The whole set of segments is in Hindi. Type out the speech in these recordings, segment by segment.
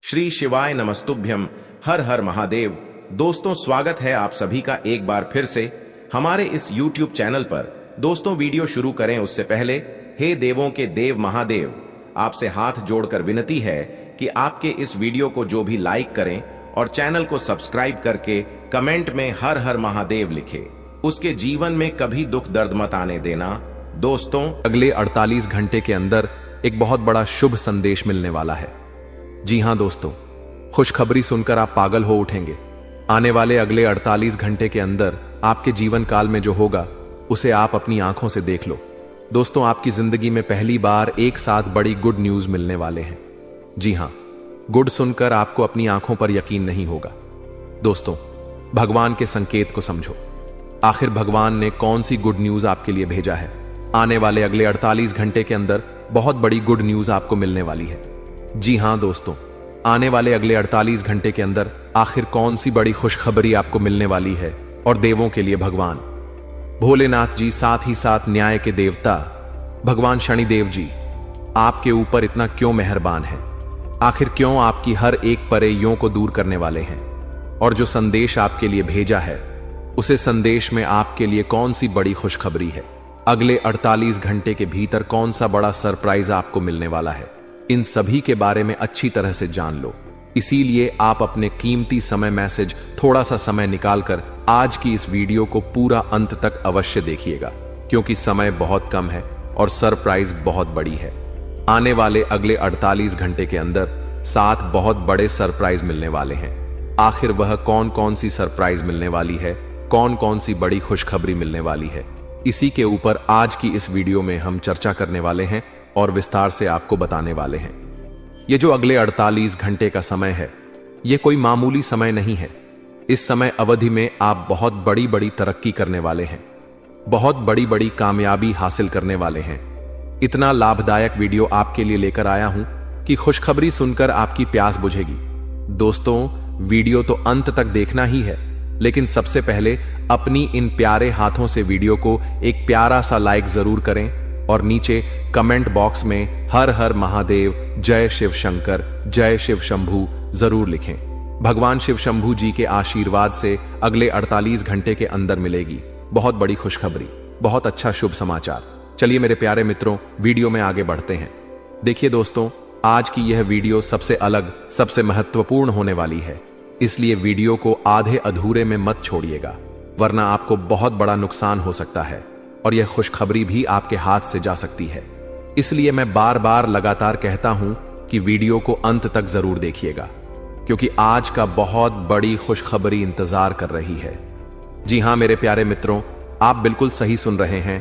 श्री शिवाय नमस्तुभ्यम। हर हर महादेव। दोस्तों, स्वागत है आप सभी का एक बार फिर से हमारे इस YouTube चैनल पर। दोस्तों, वीडियो शुरू करें उससे पहले हे देवों के देव महादेव, आपसे हाथ जोड़कर विनती है कि आपके इस वीडियो को जो भी लाइक करें और चैनल को सब्सक्राइब करके कमेंट में हर हर महादेव लिखे, उसके जीवन में कभी दुख दर्द मत आने देना। दोस्तों, अगले 48 घंटे के अंदर एक बहुत बड़ा शुभ संदेश मिलने वाला है। जी हां दोस्तों, खुशखबरी सुनकर आप पागल हो उठेंगे। आने वाले अगले 48 घंटे के अंदर आपके जीवन काल में जो होगा उसे आप अपनी आंखों से देख लो। दोस्तों, आपकी जिंदगी में पहली बार एक साथ बड़ी गुड न्यूज मिलने वाले हैं। जी हां, गुड सुनकर आपको अपनी आंखों पर यकीन नहीं होगा। दोस्तों, भगवान के संकेत को समझो। आखिर भगवान ने कौन सी गुड न्यूज आपके लिए भेजा है? आने वाले अगले 48 घंटे के अंदर बहुत बड़ी गुड न्यूज आपको मिलने वाली है। जी हां दोस्तों, आने वाले अगले 48 घंटे के अंदर आखिर कौन सी बड़ी खुशखबरी आपको मिलने वाली है? और देवों के लिए भगवान भोलेनाथ जी, साथ ही साथ न्याय के देवता भगवान शनिदेव जी आपके ऊपर इतना क्यों मेहरबान है? आखिर क्यों आपकी हर एक परेशानियों को दूर करने वाले हैं? और जो संदेश आपके लिए भेजा है, उसे संदेश में आपके लिए कौन सी बड़ी खुशखबरी है? अगले 48 घंटे के भीतर कौन सा बड़ा सरप्राइज आपको मिलने वाला है? इन सभी के बारे में अच्छी तरह से जान लो। इसीलिए आप अपने कीमती समय मैसेज थोड़ा सा समय निकालकर आज की इस वीडियो को पूरा अंत तक अवश्य देखिएगा, क्योंकि समय बहुत कम है और सरप्राइज बहुत बड़ी है। आने वाले अगले 48 घंटे के अंदर 7 बहुत बड़े सरप्राइज मिलने वाले हैं। आखिर वह कौन कौन सी सरप्राइज मिलने वाली है, कौन कौन सी बड़ी खुशखबरी मिलने वाली है, इसी के ऊपर आज की इस वीडियो में हम चर्चा करने वाले हैं और विस्तार से आपको बताने वाले हैं। ये जो अगले 48 घंटे का समय है, ये कोई मामूली समय नहीं है। इस समय अवधि में आप बहुत बड़ी बड़ी तरक्की करने वाले हैं, बहुत बड़ी बड़ी कामयाबी हासिल करने वाले हैं। इतना लाभदायक वीडियो आपके लिए लेकर आया हूं कि खुशखबरी सुनकर आपकी प्यास बुझेगी। दोस्तों, वीडियो तो अंत तक देखना ही है, लेकिन सबसे पहले अपनी इन प्यारे हाथों से वीडियो को एक प्यारा सा लाइक जरूर करें और नीचे कमेंट बॉक्स में हर हर महादेव, जय शिव शंकर, जय शिव शंभू जरूर लिखें। भगवान शिव शंभू जी के आशीर्वाद से अगले 48 घंटे के अंदर मिलेगी बहुत बड़ी खुशखबरी, बहुत अच्छा शुभ समाचार। चलिए मेरे प्यारे मित्रों, वीडियो में आगे बढ़ते हैं। देखिए दोस्तों, आज की यह वीडियो सबसे अलग, सबसे महत्वपूर्ण होने वाली है, इसलिए वीडियो को आधे अधूरे में मत छोड़िएगा, वरना आपको बहुत बड़ा नुकसान हो सकता है और यह खुशखबरी भी आपके हाथ से जा सकती है। इसलिए मैं बार बार लगातार कहता हूं कि वीडियो को अंत तक जरूर देखिएगा, क्योंकि आज का बहुत बड़ी खुशखबरी इंतजार कर रही है। जी हां मेरे प्यारे मित्रों, आप बिल्कुल सही सुन रहे हैं।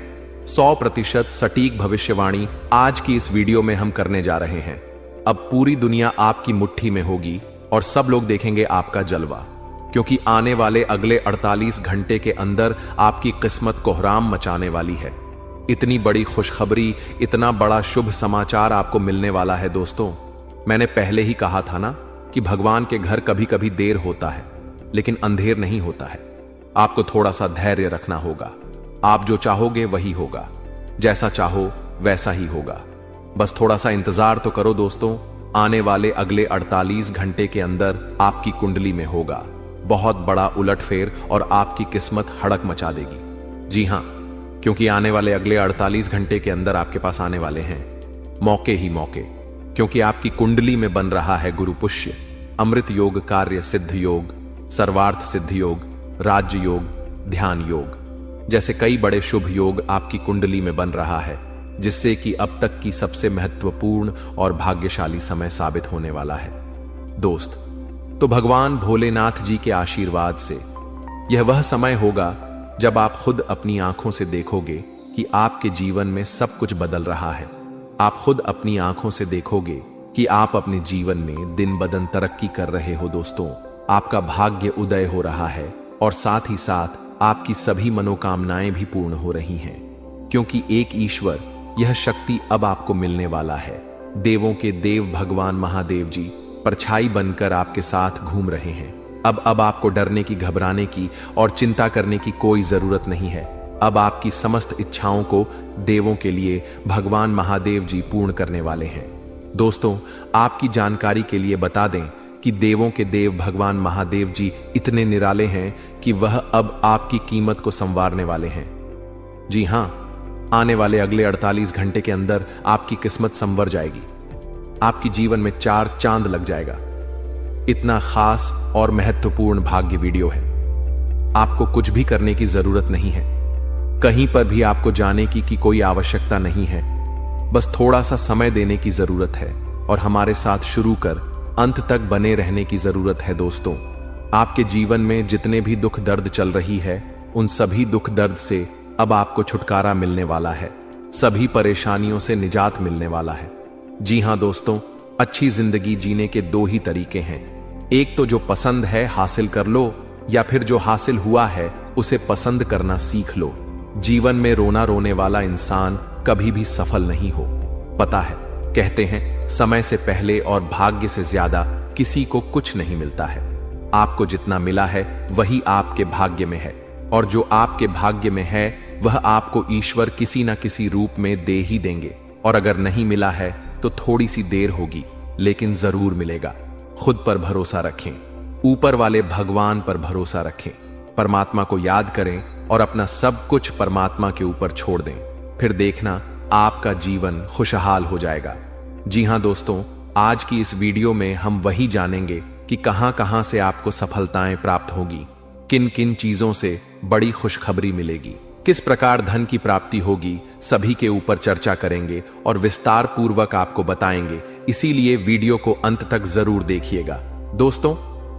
100% सटीक भविष्यवाणी आज की इस वीडियो में हम करने जा रहे हैं। अब पूरी दुनिया आपकी मुट्ठी में होगी और सब लोग देखेंगे आपका जलवा, क्योंकि आने वाले अगले 48 घंटे के अंदर आपकी किस्मत कोहराम मचाने वाली है। इतनी बड़ी खुशखबरी, इतना बड़ा शुभ समाचार आपको मिलने वाला है। दोस्तों, मैंने पहले ही कहा था ना कि भगवान के घर कभी कभी देर होता है, लेकिन अंधेर नहीं होता है। आपको थोड़ा सा धैर्य रखना होगा। आप जो चाहोगे वही होगा, जैसा चाहो वैसा ही होगा। बस थोड़ा सा इंतजार तो करो दोस्तों। आने वाले अगले 48 घंटे के अंदर आपकी कुंडली में होगा बहुत बड़ा उलटफेर और आपकी किस्मत हड़क मचा देगी। जी हां, क्योंकि आने वाले अगले 48 घंटे के अंदर आपके पास आने वाले हैं मौके ही मौके, क्योंकि आपकी कुंडली में बन रहा है गुरु पुष्य, अमृत योग, कार्य सिद्ध योग, सर्वार्थ सिद्ध योग, राज्य योग, ध्यान योग जैसे कई बड़े शुभ योग आपकी कुंडली में बन रहा है, जिससे कि अब तक की सबसे महत्वपूर्ण और भाग्यशाली समय साबित होने वाला है। दोस्त, तो भगवान भोलेनाथ जी के आशीर्वाद से यह वह समय होगा जब आप खुद अपनी आंखों से देखोगे कि आपके जीवन में सब कुछ बदल रहा है। आप खुद अपनी आंखों से देखोगे कि आप अपने जीवन में दिन ब दिन तरक्की कर रहे हो। दोस्तों, आपका भाग्य उदय हो रहा है और साथ ही साथ आपकी सभी मनोकामनाएं भी पूर्ण हो रही हैं, क्योंकि एक ईश्वर, यह शक्ति अब आपको मिलने वाला है। देवों के देव भगवान महादेव जी परछाई बनकर आपके साथ घूम रहे हैं। अब आपको डरने की, घबराने की और चिंता करने की कोई जरूरत नहीं है। अब आपकी समस्त इच्छाओं को देवों के लिए भगवान महादेव जी पूर्ण करने वाले हैं। दोस्तों, आपकी जानकारी के लिए बता दें कि देवों के देव भगवान महादेव जी इतने निराले हैं कि वह अब आपकी कीमत को संवारने वाले हैं। जी हां, आने वाले अगले 48 घंटे के अंदर आपकी किस्मत संवर जाएगी। आपकी जीवन में 4 चांद लग जाएगा। इतना खास और महत्वपूर्ण भाग्य वीडियो है। आपको कुछ भी करने की जरूरत नहीं है। कहीं पर भी आपको जाने की कोई आवश्यकता नहीं है। बस थोड़ा सा समय देने की जरूरत है और हमारे साथ शुरू कर अंत तक बने रहने की जरूरत है। दोस्तों, आपके जीवन में जितने भी दुख दर्द चल रही है, उन सभी दुख दर्द से अब आपको छुटकारा मिलने वाला है। सभी परेशानियों से निजात मिलने वाला है। जी हां दोस्तों, अच्छी जिंदगी जीने के 2 ही तरीके हैं। एक तो जो पसंद है हासिल कर लो, या फिर जो हासिल हुआ है उसे पसंद करना सीख लो। जीवन में रोना रोने वाला इंसान कभी भी सफल नहीं हो। पता है, कहते हैं समय से पहले और भाग्य से ज्यादा किसी को कुछ नहीं मिलता है। आपको जितना मिला है वही आपके भाग्य में है, और जो आपके भाग्य में है वह आपको ईश्वर किसी ना किसी रूप में दे ही देंगे। और अगर नहीं मिला है तो थोड़ी सी देर होगी, लेकिन जरूर मिलेगा। खुद पर भरोसा रखें, ऊपर वाले भगवान पर भरोसा रखें, परमात्मा को याद करें और अपना सब कुछ परमात्मा के ऊपर छोड़ दें। फिर देखना आपका जीवन खुशहाल हो जाएगा। जी हां दोस्तों, आज की इस वीडियो में हम वही जानेंगे कि कहां कहां से आपको सफलताएं प्राप्त होगी, किन किन चीजों से बड़ी खुशखबरी मिलेगी, किस प्रकार धन की प्राप्ति होगी, सभी के ऊपर चर्चा करेंगे और विस्तार पूर्वक आपको बताएंगे। इसीलिए वीडियो को अंत तक जरूर देखिएगा। दोस्तों,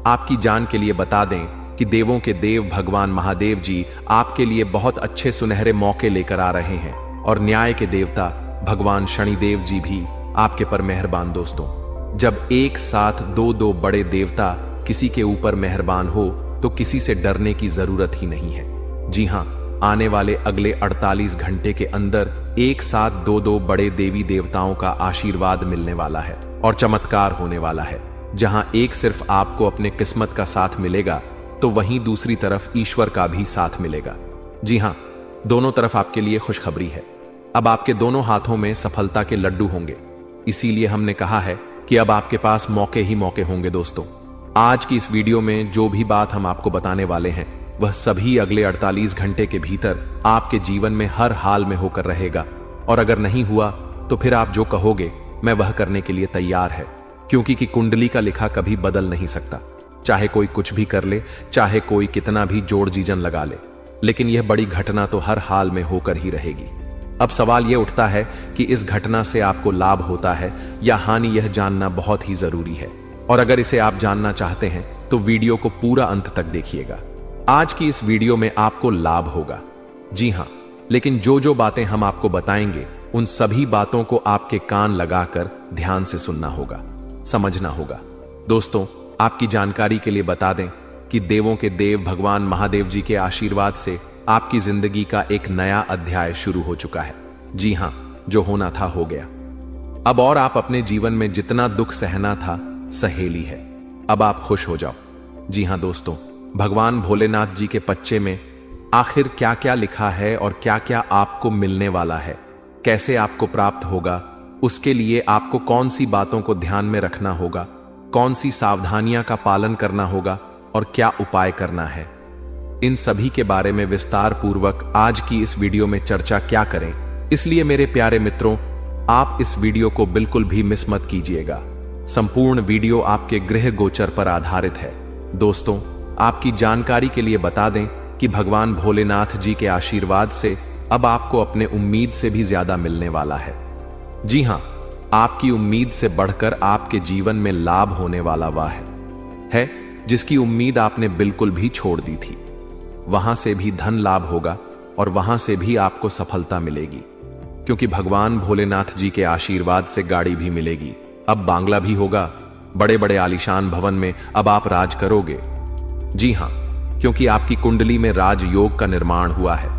आपकी जान के लिए बता दें कि देवों के देव भगवान महादेव जी आपके लिए बहुत अच्छे सुनहरे मौके लेकर आ रहे हैं, और न्याय के देवता भगवान शनिदेव जी भी आपके पर मेहरबान। दोस्तों, जब एक साथ 2 बड़े देवता किसी के ऊपर मेहरबान हो तो किसी से डरने की जरूरत ही नहीं है। जी हां, आने वाले अगले 48 घंटे के अंदर एक साथ 2 बड़े देवी देवताओं का आशीर्वाद मिलने वाला है और चमत्कार होने वाला है। जहां एक सिर्फ आपको अपने किस्मत का साथ मिलेगा, तो वहीं दूसरी तरफ ईश्वर का भी साथ मिलेगा। जी हां, दोनों तरफ आपके लिए खुशखबरी है। अब आपके दोनों हाथों में सफलता के लड्डू होंगे। इसीलिए हमने कहा है कि अब आपके पास मौके ही मौके होंगे। दोस्तों, आज की इस वीडियो में जो भी बात हम आपको बताने वाले हैं, वह सभी अगले 48 घंटे के भीतर आपके जीवन में हर हाल में होकर रहेगा। और अगर नहीं हुआ तो फिर आप जो कहोगे मैं वह करने के लिए तैयार है, क्योंकि कुंडली का लिखा कभी बदल नहीं सकता। चाहे कोई कुछ भी कर ले, चाहे कोई कितना भी जोड़ जीजन लगा ले, लेकिन यह बड़ी घटना तो हर हाल में होकर ही रहेगी। अब सवाल यह उठता है कि इस घटना से आपको लाभ होता है या हानि, यह जानना बहुत ही जरूरी है। और अगर इसे आप जानना चाहते हैं तो वीडियो को पूरा अंत तक देखिएगा। आज की इस वीडियो में आपको लाभ होगा। जी हां, लेकिन जो बातें हम आपको बताएंगे, उन सभी बातों को आपके कान लगाकर ध्यान से सुनना होगा, समझना होगा। दोस्तों, आपकी जानकारी के लिए बता दें कि देवों के देव भगवान महादेव जी के आशीर्वाद से आपकी जिंदगी का एक नया अध्याय शुरू हो चुका है। जी हां, जो होना था हो गया। अब और आप अपने जीवन में जितना दुख सहना था सहेली है। अब आप खुश हो जाओ। जी हां दोस्तों, भगवान भोलेनाथ जी के पच्चे में आखिर क्या क्या लिखा है और क्या क्या आपको मिलने वाला है, कैसे आपको प्राप्त होगा, उसके लिए आपको कौन सी बातों को ध्यान में रखना होगा, कौन सी सावधानियां का पालन करना होगा और क्या उपाय करना है, इन सभी के बारे में विस्तार पूर्वक आज की इस वीडियो में चर्चा क्या करें। इसलिए मेरे प्यारे मित्रों, आप इस वीडियो को बिल्कुल भी मिस मत कीजिएगा। संपूर्ण वीडियो आपके गृह गोचर पर आधारित है। दोस्तों, आपकी जानकारी के लिए बता दें कि भगवान भोलेनाथ जी के आशीर्वाद से अब आपको अपने उम्मीद से भी ज्यादा मिलने वाला है। जी हां, आपकी उम्मीद से बढ़कर आपके जीवन में लाभ होने वाला वह है जिसकी उम्मीद आपने बिल्कुल भी छोड़ दी थी। वहां से भी धन लाभ होगा और वहां से भी आपको सफलता मिलेगी, क्योंकि भगवान भोलेनाथ जी के आशीर्वाद से गाड़ी भी मिलेगी। अब बांग्ला भी होगा। बड़े बड़े आलीशान भवन में अब आप राज करोगे। जी हां, क्योंकि आपकी कुंडली में राजयोग का निर्माण हुआ है।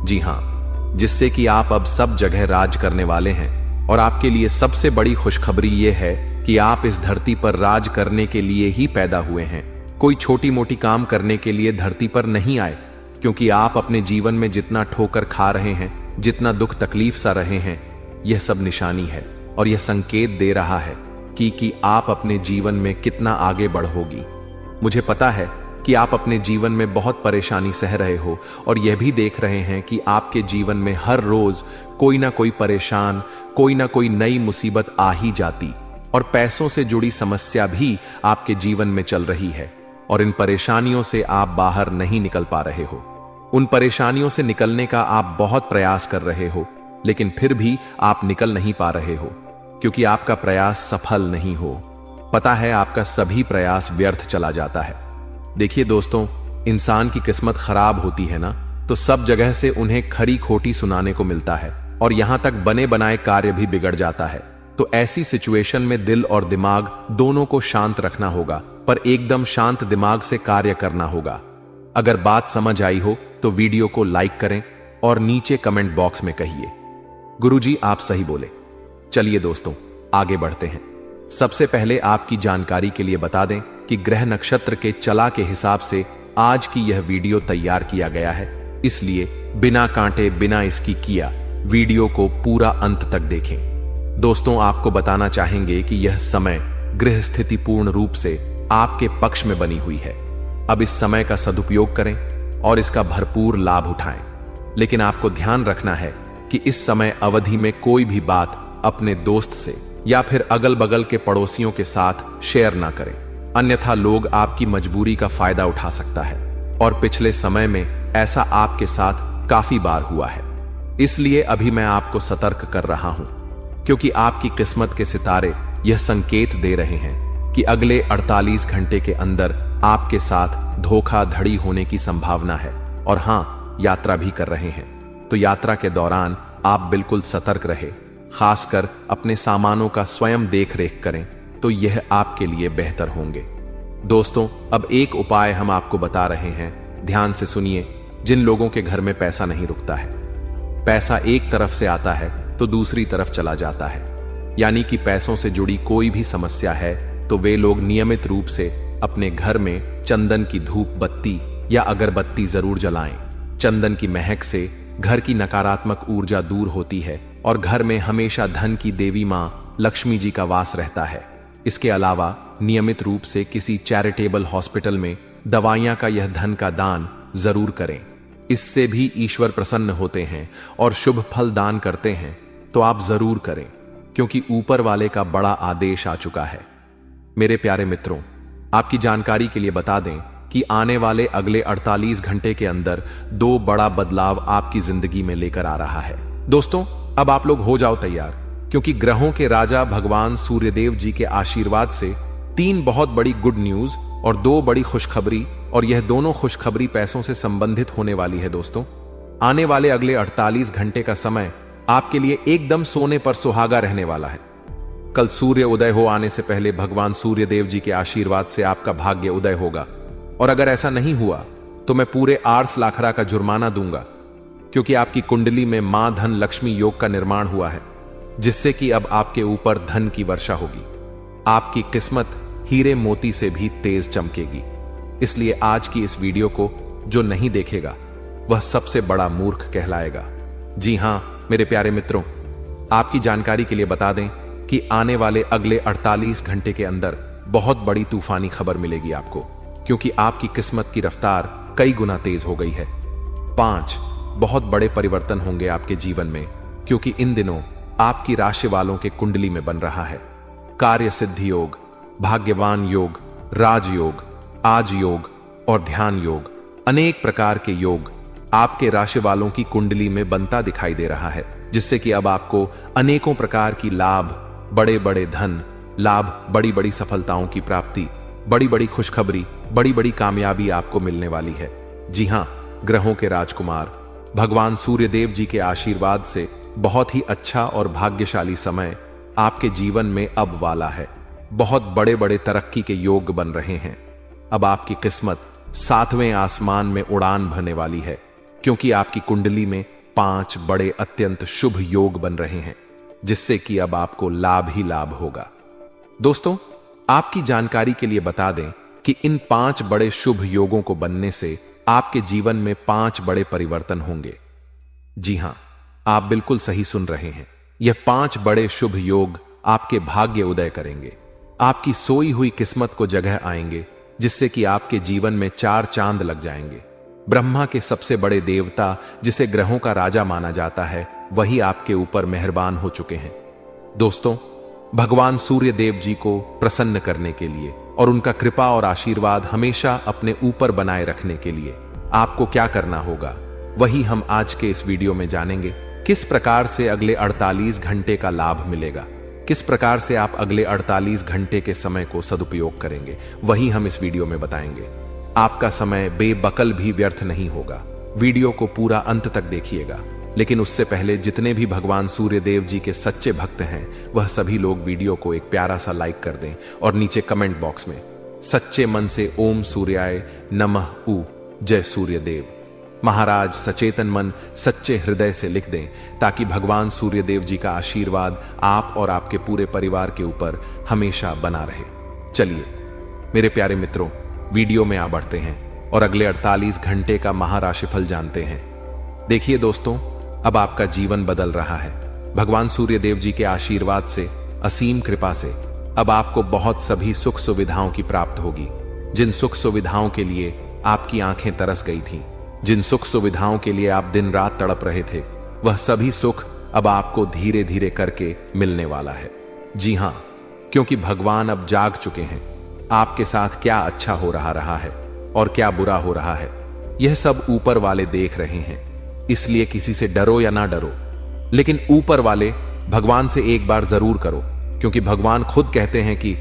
जी हां, जिससे कि आप अब सब जगह राज करने वाले हैं। और आपके लिए सबसे बड़ी खुशखबरी यह है कि आप इस धरती पर राज करने के लिए ही पैदा हुए हैं। कोई छोटी मोटी काम करने के लिए धरती पर नहीं आए, क्योंकि आप अपने जीवन में जितना ठोकर खा रहे हैं, जितना दुख तकलीफ सा रहे हैं, यह सब निशानी है और यह संकेत दे रहा है कि आप अपने जीवन में कितना आगे बढ़ोगी। मुझे पता है कि आप अपने जीवन में बहुत परेशानी सह रहे हो और यह भी देख रहे हैं कि आपके जीवन में हर रोज कोई ना कोई परेशान, कोई ना कोई नई मुसीबत आ ही जाती और पैसों से जुड़ी समस्या भी आपके जीवन में चल रही है और इन परेशानियों से आप बाहर नहीं निकल पा रहे हो। उन परेशानियों से निकलने का आप बहुत प्रयास कर रहे हो, लेकिन फिर भी आप निकल नहीं पा रहे हो क्योंकि आपका प्रयास सफल नहीं हो। पता है, आपका सभी प्रयास व्यर्थ चला जाता है। देखिए दोस्तों, इंसान की किस्मत खराब होती है ना, तो सब जगह से उन्हें खरी खोटी सुनाने को मिलता है और यहां तक बने बनाए कार्य भी बिगड़ जाता है। तो ऐसी सिचुएशन में दिल और दिमाग दोनों को शांत रखना होगा, पर एकदम शांत दिमाग से कार्य करना होगा। अगर बात समझ आई हो तो वीडियो को लाइक करें और नीचे कमेंट बॉक्स में कहिए, गुरुजी आप सही बोले। चलिए दोस्तों, आगे बढ़ते हैं। सबसे पहले आपकी जानकारी के लिए बता दें कि ग्रह नक्षत्र के चला के हिसाब से आज की यह वीडियो तैयार किया गया है, इसलिए बिना कांटे बिना इसकी किया वीडियो को पूरा अंत तक देखें। दोस्तों, आपको बताना चाहेंगे कि यह समय ग्रह स्थिति पूर्ण रूप से आपके पक्ष में बनी हुई है। अब इस समय का सदुपयोग करें और इसका भरपूर लाभ उठाएं। लेकिन आपको ध्यान रखना है कि इस समय अवधि में कोई भी बात अपने दोस्त से या फिर अगल बगल के पड़ोसियों के साथ शेयर ना करें, अन्यथा लोग आपकी मजबूरी का फायदा उठा सकता है और पिछले समय में ऐसा आपके साथ काफी बार हुआ है। इसलिए अभी मैं आपको सतर्क कर रहा हूं क्योंकि आपकी किस्मत के सितारे यह संकेत दे रहे हैं कि अगले 48 घंटे के अंदर आपके साथ धोखाधड़ी होने की संभावना है और हां, यात्रा भी कर रहे हैं। तो यात्रा के दौरान आप बिल्कुल सतर्क रहे, खासकर अपने सामानों का स्वयं देख रेख करें, तो यह आपके लिए बेहतर होंगे। दोस्तों, अब एक उपाय हम आपको बता रहे हैं, ध्यान से सुनिए। जिन लोगों के घर में पैसा नहीं रुकता है, पैसा एक तरफ से आता है तो दूसरी तरफ चला जाता है, यानी कि पैसों से जुड़ी कोई भी समस्या है, तो वे लोग नियमित रूप से अपने घर में चंदन की धूप बत्ती या अगरबत्ती जरूर जलाएं। चंदन की महक से घर की नकारात्मक ऊर्जा दूर होती है और घर में हमेशा धन की देवी मां लक्ष्मी जी का वास रहता है। इसके अलावा नियमित रूप से किसी चैरिटेबल हॉस्पिटल में दवाइयां का यह धन का दान जरूर करें। इससे भी ईश्वर प्रसन्न होते हैं और शुभ फल दान करते हैं, तो आप जरूर करें क्योंकि ऊपर वाले का बड़ा आदेश आ चुका है। मेरे प्यारे मित्रों, आपकी जानकारी के लिए बता दें कि आने वाले अगले 48 घंटे के अंदर 2 बड़ा बदलाव आपकी जिंदगी में लेकर आ रहा है। दोस्तों, अब आप लोग हो जाओ तैयार क्योंकि ग्रहों के राजा भगवान सूर्यदेव जी के आशीर्वाद से 3 बहुत बड़ी गुड न्यूज और 2 बड़ी खुशखबरी, और यह दोनों खुशखबरी पैसों से संबंधित होने वाली है। दोस्तों, आने वाले अगले 48 घंटे का समय आपके लिए एकदम सोने पर सुहागा रहने वाला है। कल सूर्य उदय हो आने से पहले भगवान सूर्यदेव जी के आशीर्वाद से आपका भाग्य उदय होगा, और अगर ऐसा नहीं हुआ तो मैं पूरे आर्स लाखरा का जुर्माना दूंगा, क्योंकि आपकी कुंडली में मां धन लक्ष्मी योग का निर्माण हुआ है, जिससे कि अब आपके ऊपर धन की वर्षा होगी। आपकी किस्मत हीरे मोती से भी तेज चमकेगी। इसलिए आज की इस वीडियो को जो नहीं देखेगा वह सबसे बड़ा मूर्ख कहलाएगा। जी हां मेरे प्यारे मित्रों, आपकी जानकारी के लिए बता दें कि आने वाले अगले 48 घंटे के अंदर बहुत बड़ी तूफानी खबर मिलेगी आपको, क्योंकि आपकी किस्मत की रफ्तार कई गुना तेज हो गई है। 5 बहुत बड़े परिवर्तन होंगे आपके जीवन में, क्योंकि इन दिनों आपकी राशि वालों के कुंडली में बन रहा है कार्य सिद्धि योग, भाग्यवान योग, राजयोग, आज योग और ध्यान योग। अनेक प्रकार के योग आपके राशि वालों की कुंडली में बनता दिखाई दे रहा है, जिससे कि अब आपको अनेकों प्रकार की लाभ, बड़े बड़े धन लाभ, बड़ी बड़ी सफलताओं की प्राप्ति, बड़ी बड़ी खुशखबरी, बड़ी बड़ी कामयाबी आपको मिलने वाली है। जी हां, ग्रहों के राजकुमार भगवान सूर्यदेव जी के आशीर्वाद से बहुत ही अच्छा और भाग्यशाली समय आपके जीवन में अब वाला है। बहुत बड़े बड़े तरक्की के योग बन रहे हैं। अब आपकी किस्मत 7वें आसमान में उड़ान भरने वाली है, क्योंकि आपकी कुंडली में 5 बड़े अत्यंत शुभ योग बन रहे हैं, जिससे कि अब आपको लाभ ही लाभ होगा। दोस्तों, आपकी जानकारी के लिए बता दें कि इन 5 बड़े शुभ योगों को बनने से आपके जीवन में 5 बड़े परिवर्तन होंगे। जी हां, आप बिल्कुल सही सुन रहे हैं। यह 5 बड़े शुभ योग आपके भाग्य उदय करेंगे। आपकी सोई हुई किस्मत को जगह आएंगे, जिससे कि आपके जीवन में 4 चांद लग जाएंगे। ब्रह्मा के सबसे बड़े देवता, जिसे ग्रहों का राजा माना जाता है, वही आपके ऊपर मेहरबान हो चुके हैं। दोस्तों, भगवान सूर्य देव जी को प्रसन्न करने के लिए और उनका कृपा और आशीर्वाद हमेशा अपने ऊपर बनाए रखने के लिए आपको क्या करना होगा, वही हम आज के इस वीडियो में जानेंगे। किस प्रकार से अगले 48 घंटे का लाभ मिलेगा, किस प्रकार से आप अगले 48 घंटे के समय को सदुपयोग करेंगे, वही हम इस वीडियो में बताएंगे। आपका समय बेबकल भी व्यर्थ नहीं होगा। वीडियो को पूरा अंत तक देखिएगा। लेकिन उससे पहले जितने भी भगवान सूर्य देव जी के सच्चे भक्त हैं, वह सभी लोग वीडियो को एक प्यारा सा लाइक कर दें और नीचे कमेंट बॉक्स में सच्चे मन से ओम सूर्याय नमः उ जय सूर्य देव महाराज सचेतन मन सच्चे हृदय से लिख दें, ताकि भगवान सूर्य देव जी का आशीर्वाद आप और आपके पूरे परिवार के ऊपर हमेशा बना रहे। चलिए मेरे प्यारे मित्रों, वीडियो में आ बढ़ते हैं और अगले 48 घंटे का महाराशिफल जानते हैं। देखिए दोस्तों, अब आपका जीवन बदल रहा है। भगवान सूर्य देव जी के आशीर्वाद से, असीम कृपा से अब आपको बहुत सभी सुख सुविधाओं की प्राप्त होगी। जिन सुख सुविधाओं के लिए आपकी आंखें तरस गई थीं, जिन सुख सुविधाओं के लिए आप दिन रात तड़प रहे थे, वह सभी सुख अब आपको धीरे धीरे करके मिलने वाला है। जी हां, क्योंकि भगवान अब जाग चुके हैं। आपके साथ क्या अच्छा हो रहा है और क्या बुरा हो रहा है, यह सब ऊपर वाले देख रहे हैं। इसलिए किसी से डरो या ना डरो, लेकिन ऊपर वाले भगवान से एक बार जरूर करो, क्योंकि भगवान खुद कहते हैं कि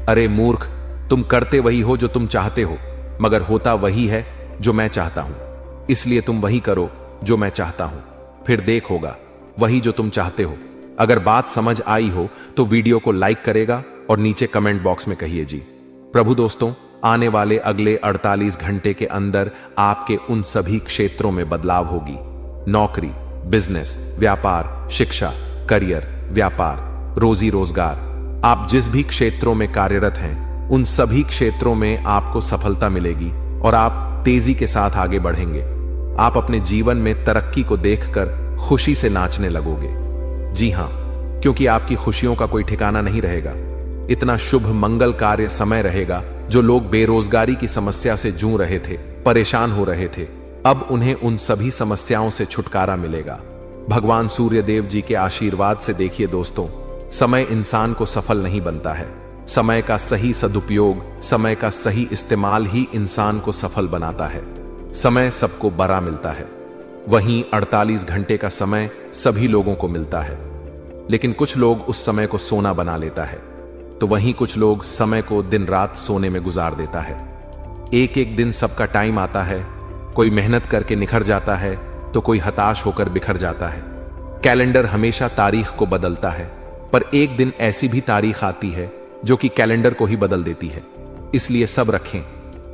अरे मूर्ख, तुम करते वही हो जो तुम चाहते हो, मगर होता वही है जो मैं चाहता हूं। इसलिए तुम वही करो जो मैं चाहता हूं, फिर देख होगा वही जो तुम चाहते हो। अगर बात समझ आई हो तो वीडियो को लाइक करेगा और नीचे कमेंट बॉक्स में कहिए जी। प्रभु दोस्तों, आने वाले अगले 48 घंटे के अंदर आपके उन सभी क्षेत्रों में बदलाव होगी। नौकरी, बिजनेस, व्यापार, शिक्षा, करियर, व्यापार, रोजी रोजगार, आप जिस भी क्षेत्रों में कार्यरत हैं, उन सभी क्षेत्रों में आपको सफलता मिलेगी और आप तेजी के साथ आगे बढ़ेंगे। आप अपने जीवन में तरक्की को देखकर खुशी से नाचने लगोगे। जी हां, क्योंकि आपकी खुशियों का कोई ठिकाना नहीं रहेगा। इतना शुभ मंगल कार्य समय रहेगा। जो लोग बेरोजगारी की समस्या से जूझ रहे थे, परेशान हो रहे थे, अब उन्हें उन सभी समस्याओं से छुटकारा मिलेगा। भगवान सूर्य देव जी के आशीर्वाद से देखिए दोस्तों, समय इंसान को सफल नहीं बनता है। समय का सही सदुपयोग, समय का सही इस्तेमाल ही इंसान को सफल बनाता है। समय सबको बड़ा मिलता है, वहीं 48 घंटे का समय सभी लोगों को मिलता है। लेकिन कुछ लोग उस समय को सोना बना लेता है, तो वहीं कुछ लोग समय को दिन रात सोने में गुजार देता है। एक एक दिन सबका टाइम आता है। कोई मेहनत करके निखर जाता है तो कोई हताश होकर बिखर जाता है। कैलेंडर हमेशा तारीख को बदलता है, पर एक दिन ऐसी भी तारीख आती है जो कि कैलेंडर को ही बदल देती है। इसलिए सब रखें,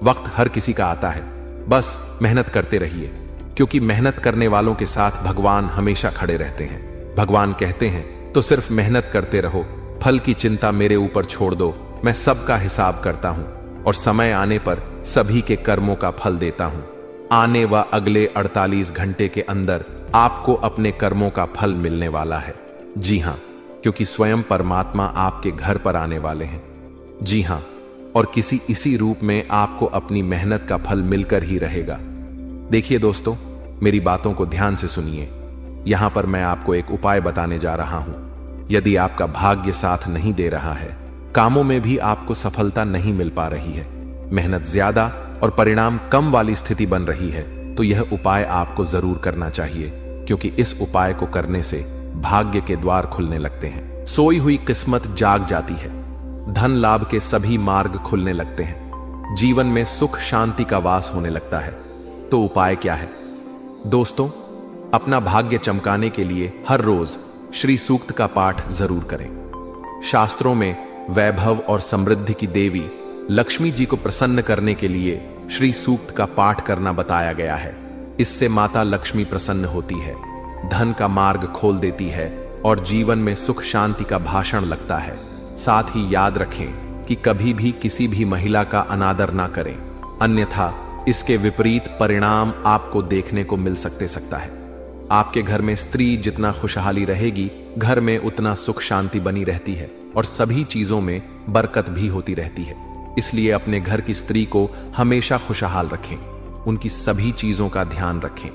वक्त हर किसी का आता है, बस मेहनत करते रहिए, क्योंकि मेहनत करने वालों के साथ भगवान हमेशा खड़े रहते हैं। भगवान कहते हैं तो सिर्फ मेहनत करते रहो, फल की चिंता मेरे ऊपर छोड़ दो, मैं सबका हिसाब करता हूं और समय आने पर सभी के कर्मों का फल देता हूं। आने व अगले 48 घंटे के अंदर आपको अपने कर्मों का फल मिलने वाला है। जी हां, क्योंकि स्वयं परमात्मा आपके घर पर आने वाले हैं। जी हां, और किसी इसी रूप में आपको अपनी मेहनत का फल मिलकर ही रहेगा। देखिए दोस्तों, मेरी बातों को ध्यान से सुनिए। यहां पर मैं आपको एक उपाय बताने जा रहा हूं। यदि आपका भाग्य साथ नहीं दे रहा है, कामों में भी आपको सफलता नहीं मिल पा रही है, मेहनत ज्यादा और परिणाम कम वाली स्थिति बन रही है, तो यह उपाय आपको जरूर करना चाहिए, क्योंकि इस उपाय को करने से भाग्य के द्वार खुलने लगते हैं। सोई हुई किस्मत जाग जाती है, धन लाभ के सभी मार्ग खुलने लगते हैं, जीवन में सुख शांति का वास होने लगता है। तो उपाय क्या है दोस्तों? अपना भाग्य चमकाने के लिए हर रोज श्री सूक्त का पाठ जरूर करें। शास्त्रों में वैभव और समृद्धि की देवी लक्ष्मी जी को प्रसन्न करने के लिए श्री सूक्त का पाठ करना बताया गया है। इससे माता लक्ष्मी प्रसन्न होती है, धन का मार्ग खोल देती है और जीवन में सुख शांति का भाषण लगता है। साथ ही याद रखें कि कभी भी किसी भी महिला का अनादर ना करें, अन्यथा इसके विपरीत परिणाम आपको देखने को मिल सकता है। आपके घर में स्त्री जितना खुशहाली रहेगी, घर में उतना सुख शांति बनी रहती है और सभी चीजों में बरकत भी होती रहती है। इसलिए अपने घर की स्त्री को हमेशा खुशहाल रखें, उनकी सभी चीजों का ध्यान रखें।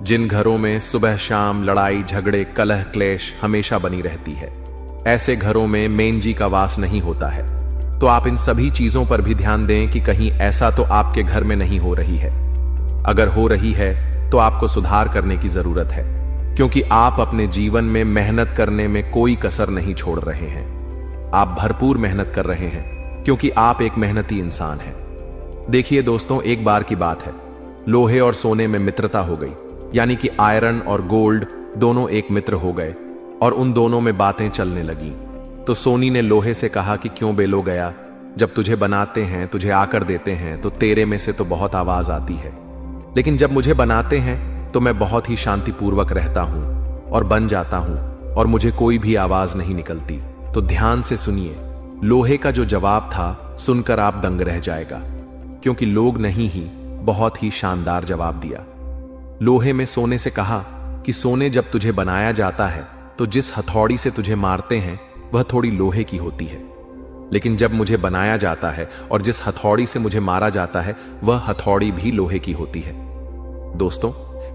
जिन घरों में सुबह शाम लड़ाई झगड़े कलह क्लेश हमेशा बनी रहती है, ऐसे घरों में मेंजी का वास नहीं होता है। तो आप इन सभी चीजों पर भी ध्यान दें कि कहीं ऐसा तो आपके घर में नहीं हो रही है। अगर हो रही है तो आपको सुधार करने की जरूरत है, क्योंकि आप अपने जीवन में मेहनत करने में कोई कसर नहीं छोड़ रहे हैं। आप भरपूर मेहनत कर रहे हैं, क्योंकि आप एक मेहनती इंसान हैं। देखिए दोस्तों, एक बार की बात है, लोहे और सोने में मित्रता हो गई, यानी कि आयरन और गोल्ड दोनों एक मित्र हो गए और उन दोनों में बातें चलने लगी। तो सोनी ने लोहे से कहा कि क्यों बेलो गया, जब तुझे बनाते हैं तुझे आकर देते हैं तो तेरे में से तो बहुत आवाज आती है, लेकिन जब मुझे बनाते हैं तो मैं बहुत ही शांतिपूर्वक रहता हूं और बन जाता हूं और मुझे कोई भी आवाज नहीं निकलती। तो ध्यान से सुनिए, लोहे का जो जवाब था सुनकर आप दंग रह जाएगा, क्योंकि लोग नहीं ही बहुत ही शानदार जवाब दिया। लोहे में सोने से कहा कि सोने, जब तुझे बनाया जाता है तो जिस हथौड़ी से तुझे मारते हैं वह थोड़ी लोहे की होती है, लेकिन जब मुझे बनाया जाता है और जिस हथौड़ी से मुझे मारा जाता है वह हथौड़ी भी लोहे की होती है। दोस्तों,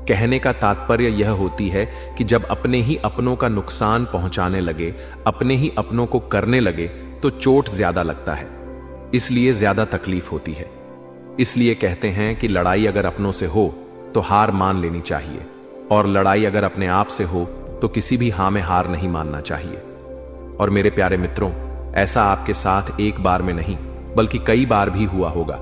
कहने का तात्पर्य यह होती है कि जब अपने ही अपनों का नुकसान पहुंचाने लगे, अपने ही अपनों को करने लगे तो चोट ज्यादा लगता है, इसलिए ज्यादा तकलीफ होती है। इसलिए कहते हैं कि लड़ाई अगर अपनों से हो तो हार मान लेनी चाहिए, और लड़ाई अगर अपने आप से हो तो किसी भी हां में हार नहीं मानना चाहिए। और मेरे प्यारे मित्रों, ऐसा आपके साथ एक बार में नहीं बल्कि कई बार भी हुआ होगा,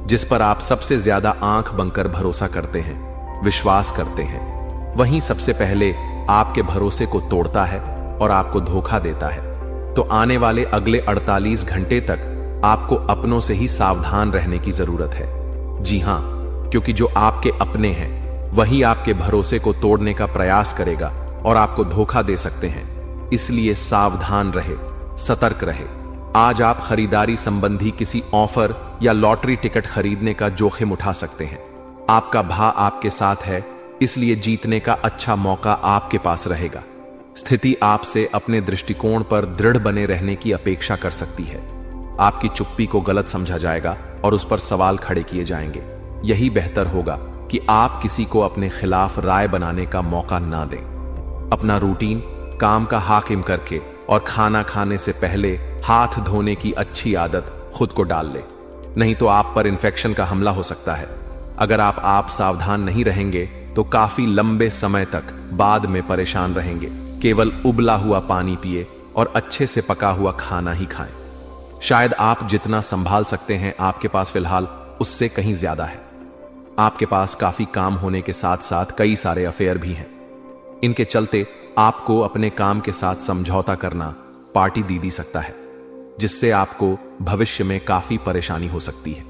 जिस पर आप सबसे ज्यादा आंख बनकर भरोसा करते हैं, विश्वास करते हैं, वहीं सबसे पहले आपके भरोसे को तोड़ता है और आपको धोखा देता है। तो आने वाले अगले 48 घंटे तक आपको अपनों से ही सावधान रहने की जरूरत है। जी हां, क्योंकि जो आपके अपने हैं वही आपके भरोसे को तोड़ने का प्रयास करेगा और आपको धोखा दे सकते हैं। इसलिए सावधान रहे, सतर्क रहे। आज आप खरीदारी संबंधी किसी ऑफर या लॉटरी टिकट खरीदने का जोखिम उठा सकते हैं। आपका भाव आपके साथ है, इसलिए जीतने का अच्छा मौका आपके पास रहेगा। स्थिति आपसे अपने दृष्टिकोण पर दृढ़ बने रहने की अपेक्षा कर सकती है। आपकी चुप्पी को गलत समझा जाएगा और उस पर सवाल खड़े किए जाएंगे। यही बेहतर होगा कि आप किसी को अपने खिलाफ राय बनाने का मौका ना दें। अपना रूटीन काम का हाकिम करके और खाना खाने से पहले हाथ धोने की अच्छी आदत खुद को डाल ले, नहीं तो आप पर इन्फेक्शन का हमला हो सकता है। अगर आप सावधान नहीं रहेंगे तो काफी लंबे समय तक बाद में परेशान रहेंगे। केवल उबला हुआ पानी पिए और अच्छे से पका हुआ खाना ही खाएं। शायद आप जितना संभाल सकते हैं आपके पास फिलहाल उससे कहीं ज्यादा है। आपके पास काफी काम होने के साथ साथ कई सारे अफेयर भी हैं। इनके चलते आपको अपने काम के साथ समझौता करना पार्टी दी सकता है, जिससे आपको भविष्य में काफी परेशानी हो सकती है।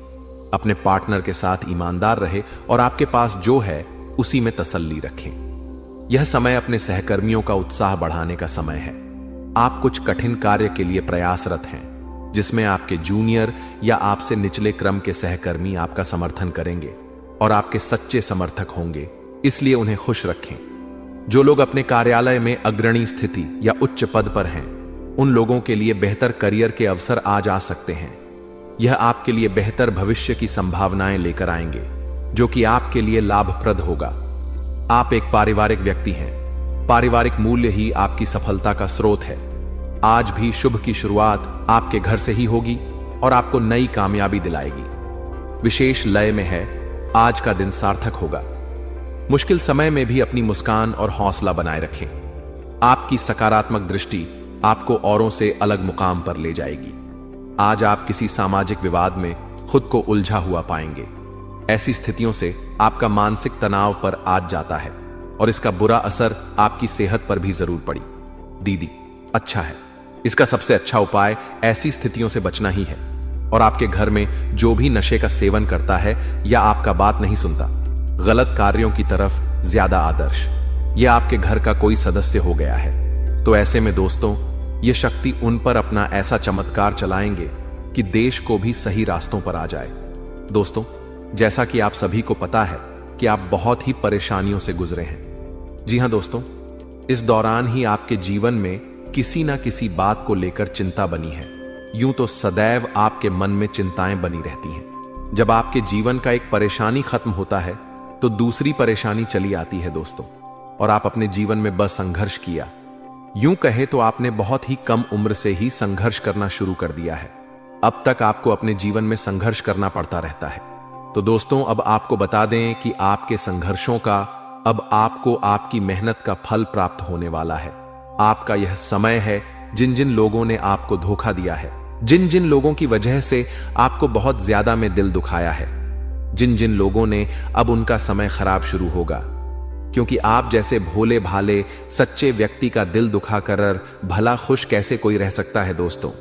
अपने पार्टनर के साथ ईमानदार रहे और आपके पास जो है उसी में तसल्ली रखें। यह समय अपने सहकर्मियों का उत्साह बढ़ाने का समय है। आप कुछ कठिन कार्य के लिए प्रयासरत हैं, जिसमें आपके जूनियर या आपसे निचले क्रम के सहकर्मी आपका समर्थन करेंगे और आपके सच्चे समर्थक होंगे, इसलिए उन्हें खुश रखें। जो लोग अपने कार्यालय में अग्रणी स्थिति या उच्च पद पर हैं, उन लोगों के लिए बेहतर करियर के अवसर आज आ सकते हैं। यह आपके लिए बेहतर भविष्य की संभावनाएं लेकर आएंगे, जो कि आपके लिए लाभप्रद होगा। आप एक पारिवारिक व्यक्ति हैं। पारिवारिक मूल्य ही आपकी सफलता का स्रोत है। आज भी शुभ की शुरुआत आपके घर से ही होगी और आपको नई कामयाबी दिलाएगी। विशेष लय में है, आज का दिन सार्थक होगा। मुश्किल समय में भी अपनी मुस्कान और हौसला बनाए रखें। आपकी सकारात्मक दृष्टि आपको औरों से अलग मुकाम पर ले जाएगी। आज आप किसी सामाजिक विवाद में खुद को उलझा हुआ पाएंगे। ऐसी स्थितियों से आपका मानसिक तनाव पर आज जाता है और इसका बुरा असर आपकी सेहत पर भी जरूर पड़ी। दीदी, अच्छा है, इसका सबसे अच्छा उपाय ऐसी स्थितियों से बचना ही है। और आपके घर में जो भी नशे का सेवन करता है या आपका बात नहीं सुनता, गलत कार्यों की तरफ ज्यादा आदर्श, यह आपके घर का कोई सदस्य हो गया है। तो ऐसे में दोस्तों, ये शक्ति उन पर अपना ऐसा चमत्कार चलाएंगे कि देश को भी सही रास्तों पर आ जाए। दोस्तों, जैसा कि आप सभी को पता है कि आप बहुत ही परेशानियों से गुजरे हैं। जी हां दोस्तों, इस दौरान ही आपके जीवन में किसी ना किसी बात को लेकर चिंता बनी है। यूं तो सदैव आपके मन में चिंताएं बनी रहती हैं। जब आपके जीवन का एक परेशानी खत्म होता है तो दूसरी परेशानी चली आती है दोस्तों, और आप अपने जीवन में बस संघर्ष किया। यूं कहे तो आपने बहुत ही कम उम्र से ही संघर्ष करना शुरू कर दिया है। अब तक आपको अपने जीवन में संघर्ष करना पड़ता रहता है। तो दोस्तों, अब आपको बता दें कि आपके संघर्षों का अब आपको आपकी मेहनत का फल प्राप्त होने वाला है। आपका यह समय है जिन जिन लोगों ने आपको धोखा दिया है, जिन जिन लोगों की वजह से आपको बहुत ज्यादा में दिल दुखाया है, जिन जिन लोगों ने अब उनका समय खराब शुरू होगा, क्योंकि आप जैसे भोले भाले सच्चे व्यक्ति का दिल दुखा कर भला खुश कैसे कोई रह सकता है दोस्तों।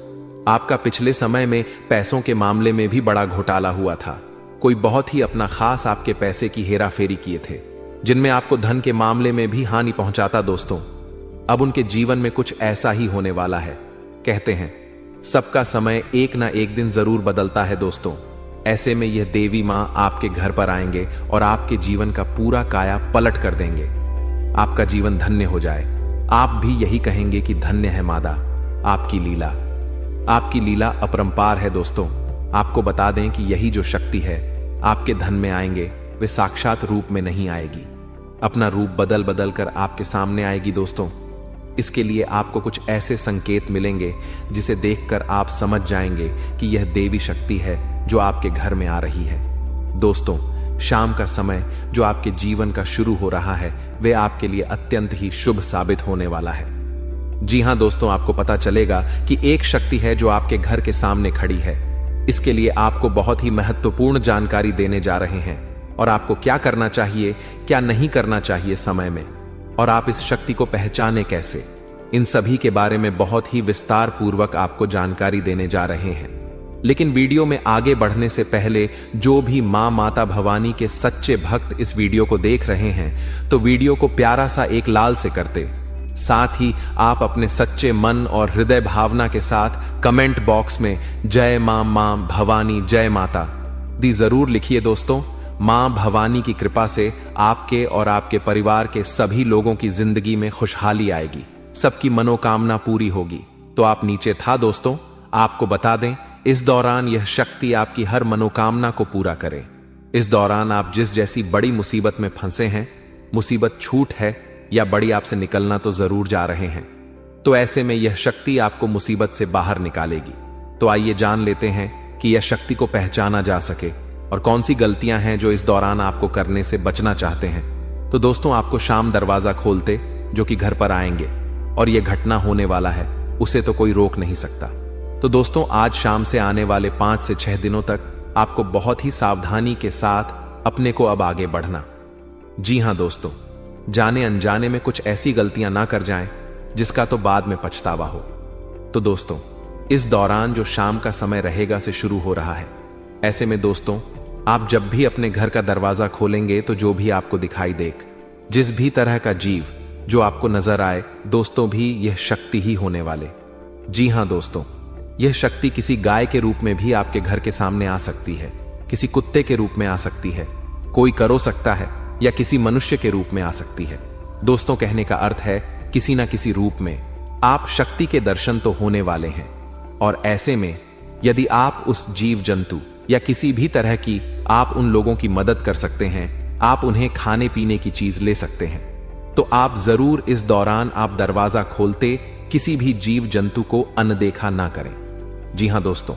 आपका पिछले समय में पैसों के मामले में भी बड़ा घोटाला हुआ था। कोई बहुत ही अपना खास आपके पैसे की हेराफेरी किए थे, जिनमें आपको धन के मामले में भी हानि पहुंचाता दोस्तों। अब उनके जीवन में कुछ ऐसा ही होने वाला है। कहते हैं सबका समय एक ना एक दिन जरूर बदलता है दोस्तों। ऐसे में यह देवी मां आपके घर पर आएंगे और आपके जीवन का पूरा काया पलट कर देंगे। आपका जीवन धन्य हो जाए। आप भी यही कहेंगे कि धन्य है मादा आपकी लीला। आपकी लीला अपरंपार है दोस्तों। आपको बता दें कि यही जो शक्ति है आपके धन में आएंगे, वे साक्षात रूप में नहीं आएगी, अपना रूप बदल बदल कर आपके सामने आएगी दोस्तों। इसके लिए आपको कुछ ऐसे संकेत मिलेंगे जिसे देखकर आप समझ जाएंगे कि यह देवी शक्ति है जो आपके घर में आ रही है। दोस्तों, शाम का समय जो आपके जीवन का शुरू हो रहा है वे आपके लिए अत्यंत ही शुभ साबित होने वाला है। जी हां दोस्तों, आपको पता चलेगा कि एक शक्ति है जो आपके घर के सामने खड़ी है। इसके लिए आपको बहुत ही महत्वपूर्ण जानकारी देने जा रहे हैं, और आपको क्या करना चाहिए क्या नहीं करना चाहिए समय में, और आप इस शक्ति को पहचाने कैसे, इन सभी के बारे में बहुत ही विस्तार पूर्वक आपको जानकारी देने जा रहे हैं। लेकिन वीडियो में आगे बढ़ने से पहले जो भी मां माता भवानी के सच्चे भक्त इस वीडियो को देख रहे हैं तो वीडियो को प्यारा सा एक लाल से करते, साथ ही आप अपने सच्चे मन और हृदय भावना के साथ कमेंट बॉक्स में जय मां भवानी जय माता दी जरूर लिखिए दोस्तों। मां भवानी की कृपा से आपके और आपके परिवार के सभी लोगों की जिंदगी में खुशहाली आएगी, सबकी मनोकामना पूरी होगी। तो आप नीचे था दोस्तों, आपको बता दें इस दौरान यह शक्ति आपकी हर मनोकामना को पूरा करे। इस दौरान आप जिस जैसी बड़ी मुसीबत में फंसे हैं, मुसीबत छूट है या बड़ी आपसे निकलना तो जरूर जा रहे हैं, तो ऐसे में यह शक्ति आपको मुसीबत से बाहर निकालेगी। तो आइए जान लेते हैं कि यह शक्ति को पहचाना जा सके और कौन सी गलतियां हैं जो इस दौरान आपको करने से बचना चाहते हैं। तो दोस्तों, आपको शाम दरवाजा खोलते जो कि घर पर आएंगे, और यह घटना होने वाला है, उसे तो कोई रोक नहीं सकता। तो दोस्तों, आज शाम से आने वाले 5 से 6 दिनों तक आपको बहुत ही सावधानी के साथ अपने को अब आगे बढ़ना। जी हां दोस्तों, जाने अनजाने में कुछ ऐसी गलतियां ना कर जाएं जिसका तो बाद में पछतावा हो। तो दोस्तों, इस दौरान जो शाम का समय रहेगा से शुरू हो रहा है। ऐसे में दोस्तों, आप जब भी अपने घर का दरवाजा खोलेंगे तो जो भी आपको दिखाई देख, जिस भी तरह का जीव जो आपको नजर आए दोस्तों, भी यह शक्ति ही होने वाले। जी हां दोस्तों, यह शक्ति किसी गाय के रूप में भी आपके घर के सामने आ सकती है, किसी कुत्ते के रूप में आ सकती है, कोई कर हो सकता है, या किसी मनुष्य के रूप में आ सकती है। दोस्तों, कहने का अर्थ है किसी ना किसी रूप में आप शक्ति के दर्शन तो होने वाले हैं। और ऐसे में यदि आप उस जीव जंतु या किसी भी तरह की आप उन लोगों की मदद कर सकते हैं, आप उन्हें खाने पीने की चीज ले सकते हैं, तो आप जरूर इस दौरान आप दरवाजा खोलते किसी भी जीव जंतु को अनदेखा ना करें। जी हां दोस्तों,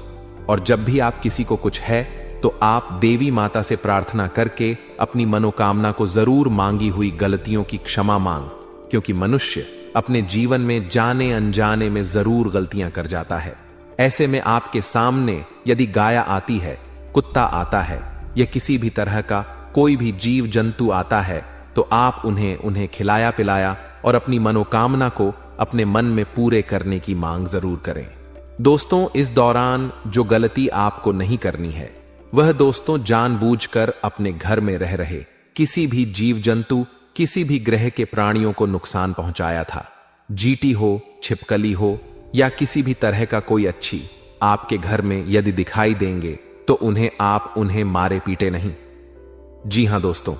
और जब भी आप किसी को कुछ है तो आप देवी माता से प्रार्थना करके अपनी मनोकामना को जरूर मांगी हुई गलतियों की क्षमा मांग, क्योंकि मनुष्य अपने जीवन में जाने अनजाने में जरूर गलतियां कर जाता है। ऐसे में आपके सामने यदि गाय आती है, कुत्ता आता है, या किसी भी तरह का कोई भी जीव जंतु आता है, तो आप उन्हें खिलाया पिलाया और अपनी मनोकामना को अपने मन में पूरे करने की मांग जरूर करें। दोस्तों, इस दौरान जो गलती आपको नहीं करनी है वह दोस्तों जानबूझकर अपने घर में रह रहे किसी भी जीव जंतु, किसी भी ग्रह के प्राणियों को नुकसान पहुंचाया था। जीटी हो, छिपकली हो, या किसी भी तरह का कोई अच्छी आपके घर में यदि दिखाई देंगे तो उन्हें मारे पीटे नहीं। जी हां दोस्तों,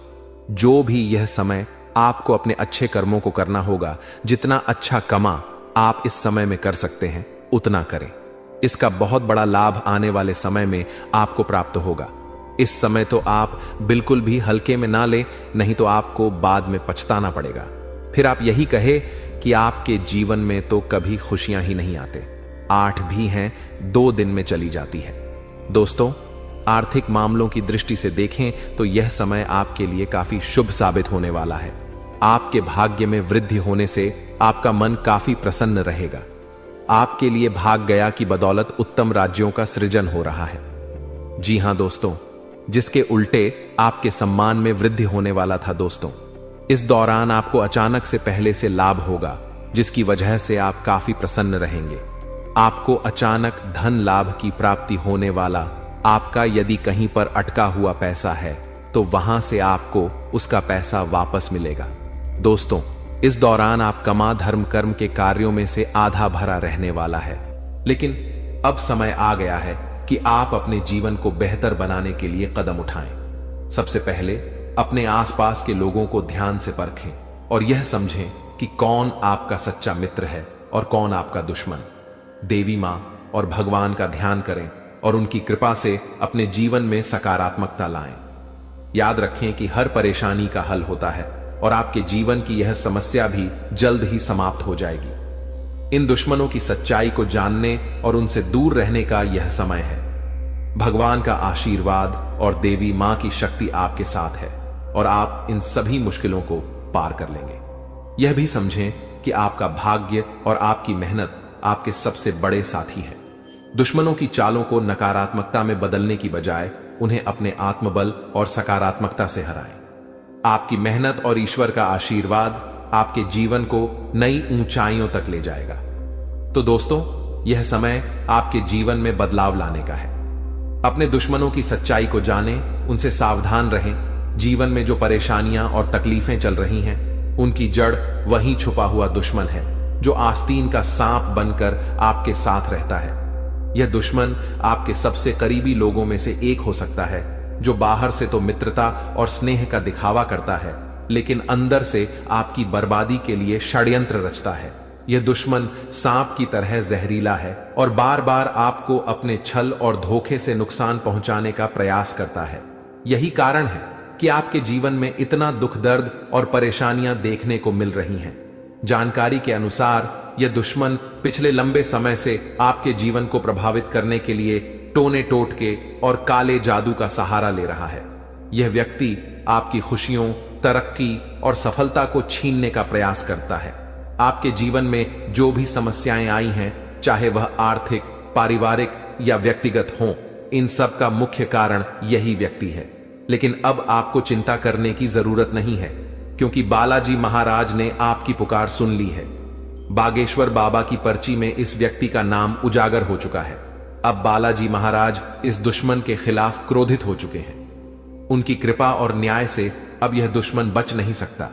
जो भी यह समय आपको अपने अच्छे कर्मों को करना होगा। जितना अच्छा कमा आप इस समय में कर सकते हैं उतना करें। इसका बहुत बड़ा लाभ आने वाले समय में आपको प्राप्त होगा। इस समय तो आप बिल्कुल भी हल्के में ना ले, नहीं तो आपको बाद में पछताना पड़ेगा। फिर आप यही कहे कि आपके जीवन में तो कभी खुशियां ही नहीं आते, 8 भी हैं 2 दिन में चली जाती है। दोस्तों, आर्थिक मामलों की दृष्टि से देखें तो यह समय आपके लिए काफी शुभ साबित होने वाला है। आपके भाग्य में वृद्धि होने से आपका मन काफी प्रसन्न रहेगा। आपके लिए भाग गया की बदौलत उत्तम राज्यों का सृजन हो रहा है। जी हां दोस्तों, जिसके उल्टे आपके सम्मान में वृद्धि होने वाला था। दोस्तों, इस दौरान आपको अचानक से पहले से लाभ होगा, जिसकी वजह से आप काफी प्रसन्न रहेंगे। आपको अचानक धन लाभ की प्राप्ति होने वाला। आपका यदि कहीं पर अटका हुआ पैसा है तो वहां से आपको उसका पैसा वापस मिलेगा। दोस्तों, इस दौरान आप कमा धर्म कर्म के कार्यों में से आधा भरा रहने वाला है। लेकिन अब समय आ गया है कि आप अपने जीवन को बेहतर बनाने के लिए कदम उठाएं। सबसे पहले अपने आसपास के लोगों को ध्यान से परखें और यह समझें कि कौन आपका सच्चा मित्र है और कौन आपका दुश्मन। देवी मां और भगवान का ध्यान करें और उनकी कृपा से अपने जीवन में सकारात्मकता लाएं। याद रखें कि हर परेशानी का हल होता है और आपके जीवन की यह समस्या भी जल्द ही समाप्त हो जाएगी। इन दुश्मनों की सच्चाई को जानने और उनसे दूर रहने का यह समय है। भगवान का आशीर्वाद और देवी मां की शक्ति आपके साथ है और आप इन सभी मुश्किलों को पार कर लेंगे। यह भी समझें कि आपका भाग्य और आपकी मेहनत आपके सबसे बड़े साथी हैं। दुश्मनों की चालों को नकारात्मकता में बदलने की बजाय उन्हें अपने आत्मबल और सकारात्मकता से हराएं। आपकी मेहनत और ईश्वर का आशीर्वाद आपके जीवन को नई ऊंचाइयों तक ले जाएगा। तो दोस्तों, यह समय आपके जीवन में बदलाव लाने का है। अपने दुश्मनों की सच्चाई को जानें, उनसे सावधान रहें। जीवन में जो परेशानियां और तकलीफें चल रही हैं, उनकी जड़ वहीं छुपा हुआ दुश्मन है जो आस्तीन का सांप बनकर आपके साथ रहता है। यह दुश्मन आपके सबसे करीबी लोगों में से एक हो सकता है, जो बाहर से तो मित्रता और स्नेह का दिखावा करता है, लेकिन अंदर से आपकी बर्बादी के लिए षड्यंत्र रचता है। यह दुश्मन सांप की तरह जहरीला है और बार बार आपको अपने छल और धोखे से नुकसान पहुंचाने का प्रयास करता है। यही कारण है कि आपके जीवन में इतना दुख दर्द और परेशानियां देखने को मिल रही हैं। जानकारी के अनुसार यह दुश्मन पिछले लंबे समय से आपके जीवन को प्रभावित करने के लिए टोने टोटके और काले जादू का सहारा ले रहा है। यह व्यक्ति आपकी खुशियों, तरक्की और सफलता को छीनने का प्रयास करता है। आपके जीवन में जो भी समस्याएं आई हैं, चाहे वह आर्थिक, पारिवारिक या व्यक्तिगत हों, इन सब का मुख्य कारण यही व्यक्ति है। लेकिन अब आपको चिंता करने की जरूरत नहीं है, क्योंकि बालाजी महाराज ने आपकी पुकार सुन ली है। बागेश्वर बाबा की पर्ची में इस व्यक्ति का नाम उजागर हो चुका है। अब बालाजी महाराज इस दुश्मन के खिलाफ क्रोधित हो चुके हैं। उनकी कृपा और न्याय से अब यह दुश्मन बच नहीं सकता।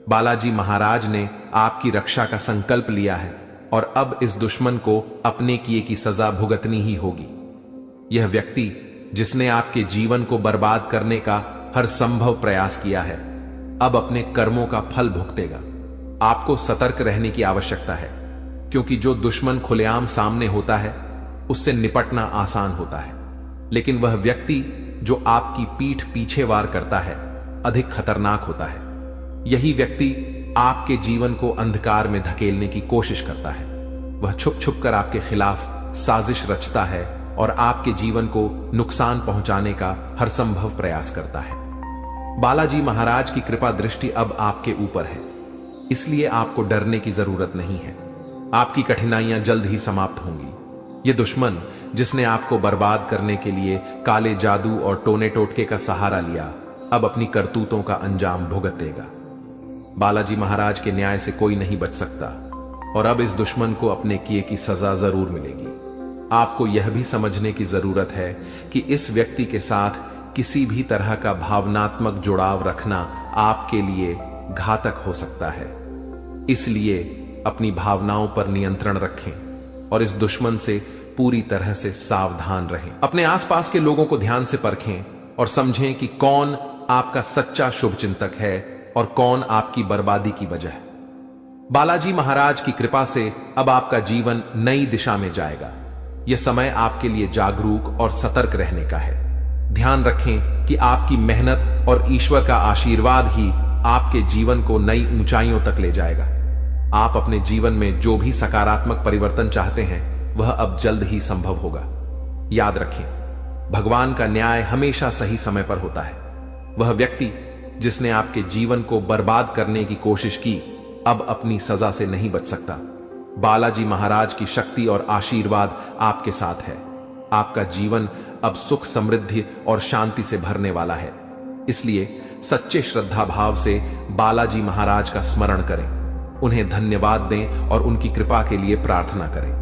बालाजी महाराज ने आपकी रक्षा का संकल्प लिया है और अब इस दुश्मन को अपने किए की सजा भुगतनी ही होगी। यह व्यक्ति जिसने आपके जीवन को बर्बाद करने का हर संभव प्रयास किया है, अब अपने कर्मों का फल भुगतेगा। आपको सतर्क रहने की आवश्यकता है, क्योंकि जो दुश्मन खुलेआम सामने होता है उससे निपटना आसान होता है, लेकिन वह व्यक्ति जो आपकी पीठ पीछे वार करता है अधिक खतरनाक होता है। यही व्यक्ति आपके जीवन को अंधकार में धकेलने की कोशिश करता है। वह छुप छुप कर आपके खिलाफ साजिश रचता है और आपके जीवन को नुकसान पहुंचाने का हर संभव प्रयास करता है। बालाजी महाराज की कृपा दृष्टि अब आपके ऊपर है, इसलिए आपको डरने की जरूरत नहीं है। आपकी कठिनाइयां जल्द ही समाप्त होंगी। यह दुश्मन जिसने आपको बर्बाद करने के लिए काले जादू और टोने टोटके का सहारा लिया, अब अपनी करतूतों का अंजाम भुगतेगा। बालाजी महाराज के न्याय से कोई नहीं बच सकता और अब इस दुश्मन को अपने किए की सजा जरूर मिलेगी। आपको यह भी समझने की जरूरत है कि इस व्यक्ति के साथ किसी भी तरह का भावनात्मक जुड़ाव रखना आपके लिए घातक हो सकता है। इसलिए अपनी भावनाओं पर नियंत्रण रखें और इस दुश्मन से पूरी तरह से सावधान रहें। अपने आसपास के लोगों को ध्यान से परखें और समझें कि कौन आपका सच्चा शुभचिंतक है और कौन आपकी बर्बादी की वजह। बालाजी महाराज की कृपा से अब आपका जीवन नई दिशा में जाएगा। यह समय आपके लिए जागरूक और सतर्क रहने का है। ध्यान रखें कि आपकी मेहनत और ईश्वर का आशीर्वाद ही आपके जीवन को नई ऊंचाइयों तक ले जाएगा। आप अपने जीवन में जो भी सकारात्मक परिवर्तन चाहते हैं वह अब जल्द ही संभव होगा। याद रखें, भगवान का न्याय हमेशा सही समय पर होता है। वह व्यक्ति जिसने आपके जीवन को बर्बाद करने की कोशिश की अब अपनी सजा से नहीं बच सकता। बालाजी महाराज की शक्ति और आशीर्वाद आपके साथ है। आपका जीवन अब सुख, समृद्धि और शांति से भरने वाला है। इसलिए सच्चे श्रद्धा भाव से बालाजी महाराज का स्मरण करें, उन्हें धन्यवाद दें और उनकी कृपा के लिए प्रार्थना करें।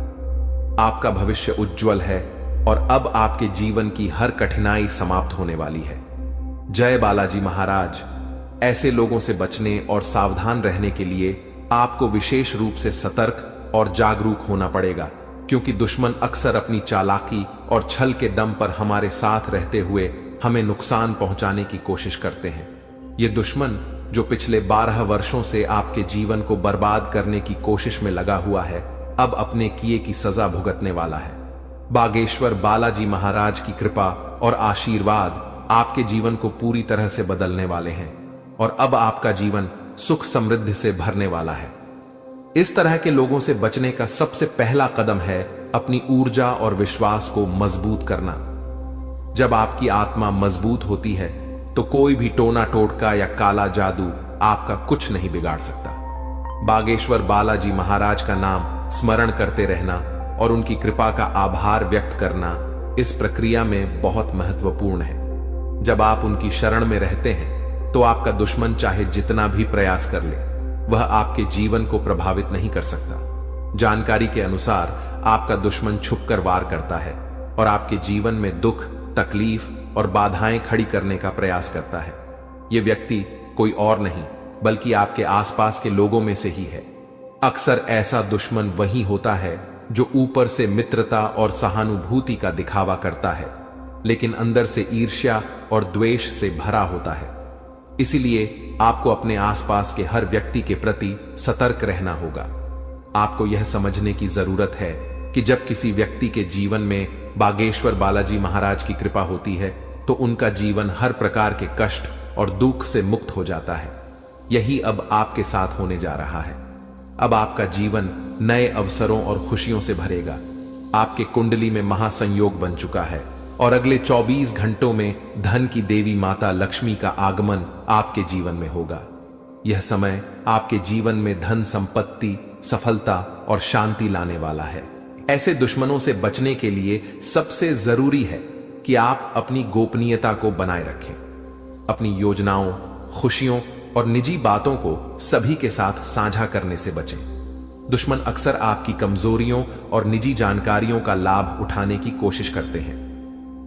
आपका भविष्य उज्जवल है और अब आपके जीवन की हर कठिनाई समाप्त होने वाली है। जय बालाजी महाराज। ऐसे लोगों से बचने और सावधान रहने के लिए आपको विशेष रूप से सतर्क और जागरूक होना पड़ेगा, क्योंकि दुश्मन अक्सर अपनी चालाकी और छल के दम पर हमारे साथ रहते हुए हमें नुकसान पहुंचाने की कोशिश करते हैं। ये दुश्मन जो पिछले 12 वर्षों से आपके जीवन को बर्बाद करने की कोशिश में लगा हुआ है, अब अपने किए की सजा भुगतने वाला है। बागेश्वर बालाजी महाराज की कृपा और आशीर्वाद आपके जीवन को पूरी तरह से बदलने वाले हैं और अब आपका जीवन सुख, समृद्धि से भरने वाला है। इस तरह के लोगों से बचने का सबसे पहला कदम है अपनी ऊर्जा और विश्वास को मजबूत करना। जब आपकी आत्मा मजबूत होती है तो कोई भी टोना टोटका या काला जादू आपका कुछ नहीं बिगाड़ सकता। बागेश्वर बालाजी महाराज का नाम स्मरण करते रहना और उनकी कृपा का आभार व्यक्त करना इस प्रक्रिया में बहुत महत्वपूर्ण है। जब आप उनकी शरण में रहते हैं तो आपका दुश्मन चाहे जितना भी प्रयास कर ले, वह आपके जीवन को प्रभावित नहीं कर सकता। जानकारी के अनुसार आपका दुश्मन छुपकर वार करता है और आपके जीवन में दुख, तकलीफ और बाधाएं खड़ी करने का प्रयास करता है। यह व्यक्ति कोई और नहीं बल्कि आपके आसपास के लोगों में से ही है। अक्सर ऐसा दुश्मन वही होता है जो ऊपर से मित्रता और सहानुभूति का दिखावा करता है, लेकिन अंदर से ईर्ष्या और द्वेष से भरा होता है। इसीलिए आपको अपने आसपास के हर व्यक्ति के प्रति सतर्क रहना होगा। आपको यह समझने की जरूरत है कि जब किसी व्यक्ति के जीवन में बागेश्वर बालाजी महाराज की कृपा होती है तो उनका जीवन हर प्रकार के कष्ट और दुख से मुक्त हो जाता है। यही अब आपके साथ होने जा रहा है। अब आपका जीवन नए अवसरों और खुशियों से भरेगा। आपके कुंडली में महासंयोग बन चुका है और अगले 24 घंटों में धन की देवी माता लक्ष्मी का आगमन आपके जीवन में होगा। यह समय आपके जीवन में धन, संपत्ति, सफलता और शांति लाने वाला है। ऐसे दुश्मनों से बचने के लिए सबसे जरूरी है कि आप अपनी गोपनीयता को बनाए रखें। अपनी योजनाओं, खुशियों और निजी बातों को सभी के साथ साझा करने से बचें। दुश्मन अक्सर आपकी कमजोरियों और निजी जानकारियों का लाभ उठाने की कोशिश करते हैं।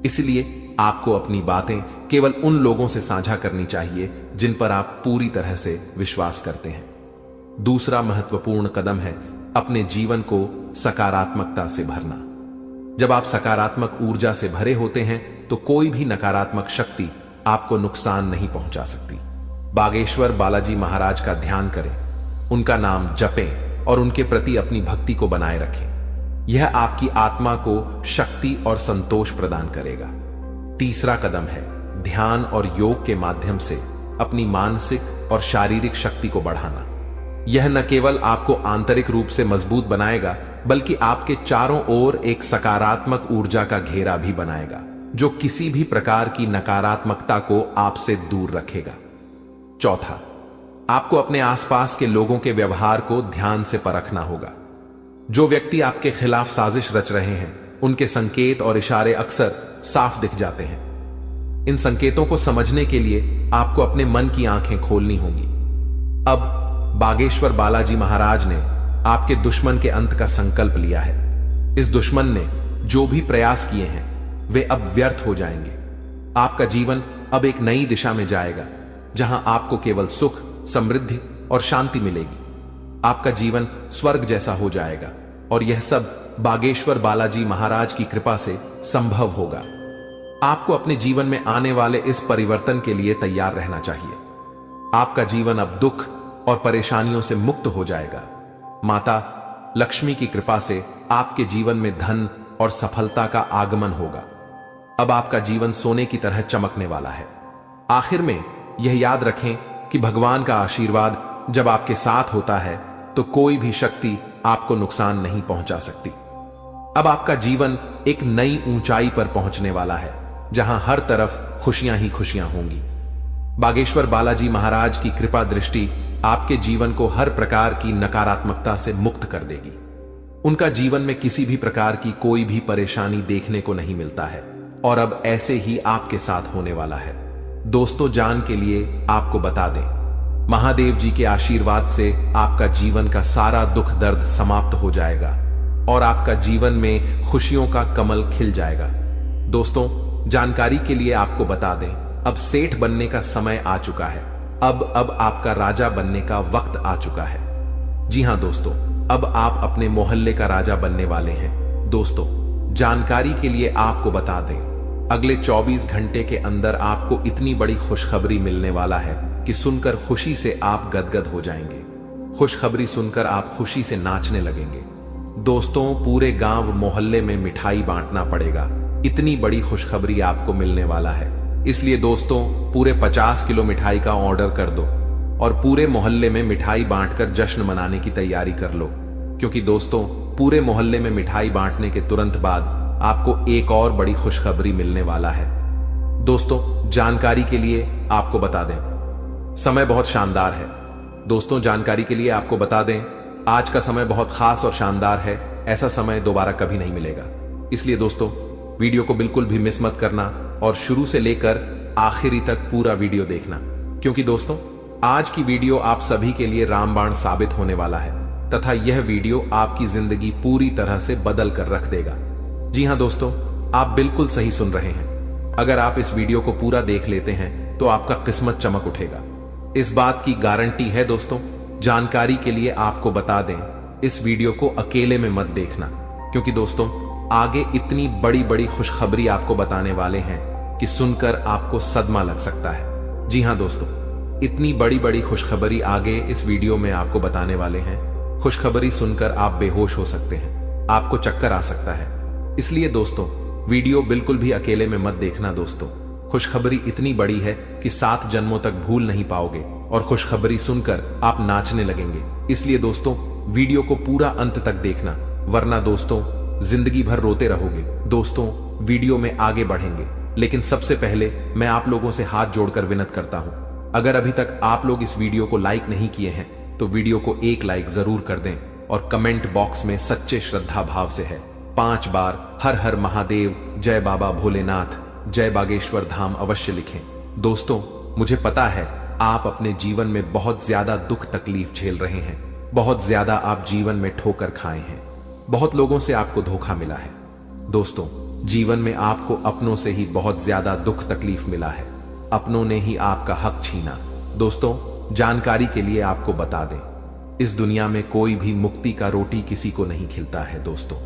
इसलिए आपको अपनी बातें केवल उन लोगों से साझा करनी चाहिए जिन पर आप पूरी तरह से विश्वास करते हैं। दूसरा महत्वपूर्ण कदम है अपने जीवन को सकारात्मकता से भरना। जब आप सकारात्मक ऊर्जा से भरे होते हैं तो कोई भी नकारात्मक शक्ति आपको नुकसान नहीं पहुंचा सकती। बागेश्वर बालाजी महाराज का ध्यान करें, उनका नाम जपें और उनके प्रति अपनी भक्ति को बनाए रखें। यह आपकी आत्मा को शक्ति और संतोष प्रदान करेगा। तीसरा कदम है ध्यान और योग के माध्यम से अपनी मानसिक और शारीरिक शक्ति को बढ़ाना। यह न केवल आपको आंतरिक रूप से मजबूत बनाएगा बल्कि आपके चारों ओर एक सकारात्मक ऊर्जा का घेरा भी बनाएगा जो किसी भी प्रकार की नकारात्मकता को आपसे दूर रखेगा। चौथा, आपको अपने आसपास के लोगों के व्यवहार को ध्यान से परखना होगा। जो व्यक्ति आपके खिलाफ साजिश रच रहे हैं उनके संकेत और इशारे अक्सर साफ दिख जाते हैं। इन संकेतों को समझने के लिए आपको अपने मन की आंखें खोलनी होंगी। अब बागेश्वर बालाजी महाराज ने आपके दुश्मन के अंत का संकल्प लिया है। इस दुश्मन ने जो भी प्रयास किए हैं वे अब व्यर्थ हो जाएंगे। आपका जीवन अब एक नई दिशा में जाएगा जहां आपको केवल सुख, समृद्धि और शांति मिलेगी। आपका जीवन स्वर्ग जैसा हो जाएगा और यह सब बागेश्वर बालाजी महाराज की कृपा से संभव होगा। आपको अपने जीवन में आने वाले इस परिवर्तन के लिए तैयार रहना चाहिए। आपका जीवन अब दुख और परेशानियों से मुक्त हो जाएगा। माता लक्ष्मी की कृपा से आपके जीवन में धन और सफलता का आगमन होगा। अब आपका जीवन सोने की तरह चमकने वाला है। आखिर में यह याद रखें कि भगवान का आशीर्वाद जब आपके साथ होता है तो कोई भी शक्ति आपको नुकसान नहीं पहुंचा सकती। अब आपका जीवन एक नई ऊंचाई पर पहुंचने वाला है, जहां हर तरफ खुशियां ही खुशियां होंगी। बागेश्वर बालाजी महाराज की कृपा दृष्टि आपके जीवन को हर प्रकार की नकारात्मकता से मुक्त कर देगी। उनका जीवन में किसी भी प्रकार की कोई भी परेशानी देखने को नहीं मिलता है और अब ऐसे ही आपके साथ होने वाला है। दोस्तों, जान के लिए आपको बता दें, महादेव जी के आशीर्वाद से आपका जीवन का सारा दुख दर्द समाप्त हो जाएगा और आपका जीवन में खुशियों का कमल खिल जाएगा। दोस्तों, जानकारी के लिए आपको बता दें, अब सेठ बनने का समय आ चुका है। अब आपका राजा बनने का वक्त आ चुका है। जी हां दोस्तों, अब आप अपने मोहल्ले का राजा बनने वाले हैं। दोस्तों, जानकारी के लिए आपको बता दें, अगले 24 घंटे के अंदर आपको इतनी बड़ी खुशखबरी मिलने वाला है कि सुनकर खुशी से आप गदगद हो जाएंगे। खुशखबरी सुनकर आप खुशी से नाचने लगेंगे। दोस्तों, पूरे गांव मोहल्ले में मिठाई बांटना पड़ेगा, इतनी बड़ी खुशखबरी आपको मिलने वाला है। इसलिए दोस्तों, पूरे 50 किलो मिठाई का ऑर्डर कर दो और पूरे मोहल्ले में मिठाई बांटकर जश्न मनाने की तैयारी कर लो, क्योंकि दोस्तों, पूरे मोहल्ले में मिठाई बांटने के तुरंत बाद आपको एक और बड़ी खुशखबरी मिलने वाला है। दोस्तों, जानकारी के लिए आपको बता दें, समय बहुत शानदार है। दोस्तों, जानकारी के लिए आपको बता दें, आज का समय बहुत खास और शानदार है। ऐसा समय दोबारा कभी नहीं मिलेगा। इसलिए दोस्तों, वीडियो को बिल्कुल भी मिस मत करना और शुरू से लेकर आखिरी तक पूरा वीडियो देखना, क्योंकि दोस्तों, आज की वीडियो आप सभी के लिए रामबाण साबित होने वाला है तथा यह वीडियो आपकी जिंदगी पूरी तरह से बदल कर रख देगा। जी हां दोस्तों, आप बिल्कुल सही सुन रहे हैं। अगर आप इस वीडियो को पूरा देख लेते हैं तो आपका किस्मत चमक उठेगा, इस बात की गारंटी है। दोस्तों, जानकारी के लिए आपको बता दें, इस वीडियो को अकेले में मत देखना, क्योंकि दोस्तों, आगे इतनी बड़ी बड़ी खुशखबरी आपको बताने वाले हैं कि सुनकर आपको सदमा लग सकता है। जी हां दोस्तों, इतनी बड़ी बड़ी खुशखबरी आगे इस वीडियो में आपको बताने वाले हैं। खुशखबरी सुनकर आप बेहोश हो सकते हैं, आपको चक्कर आ सकता है। इसलिए दोस्तों, वीडियो बिल्कुल भी अकेले में मत देखना। दोस्तों, खुशखबरी इतनी बड़ी है कि 7 जन्मों तक भूल नहीं पाओगे और खुशखबरी सुनकर आप नाचने लगेंगे। इसलिए दोस्तों, वीडियो को पूरा अंत तक देखना, वरना दोस्तों जिंदगी भर रोते रहोगे। दोस्तों, वीडियो में आगे बढ़ेंगे, लेकिन सबसे पहले मैं आप लोगों से हाथ जोड़कर विनती करता हूं, अगर अभी तक आप लोग इस वीडियो को लाइक नहीं किए हैं तो वीडियो को एक लाइक जरूर कर दें और कमेंट बॉक्स में सच्चे श्रद्धा भाव से है 5 बार हर हर महादेव, जय बाबा भोलेनाथ, जय बागेश्वर धाम अवश्य लिखें। दोस्तों, मुझे पता है आप अपने जीवन में बहुत ज्यादा दुख तकलीफ झेल रहे हैं, बहुत ज्यादा आप जीवन में ठोकर खाए हैं, बहुत लोगों से आपको धोखा मिला है। दोस्तों, जीवन में आपको अपनों से ही बहुत ज्यादा दुख तकलीफ मिला है, अपनों ने ही आपका हक छीना। दोस्तों, जानकारी के लिए आपको बता दें, इस दुनिया में कोई भी मुक्ति का रोटी किसी को नहीं खिलता है। दोस्तों,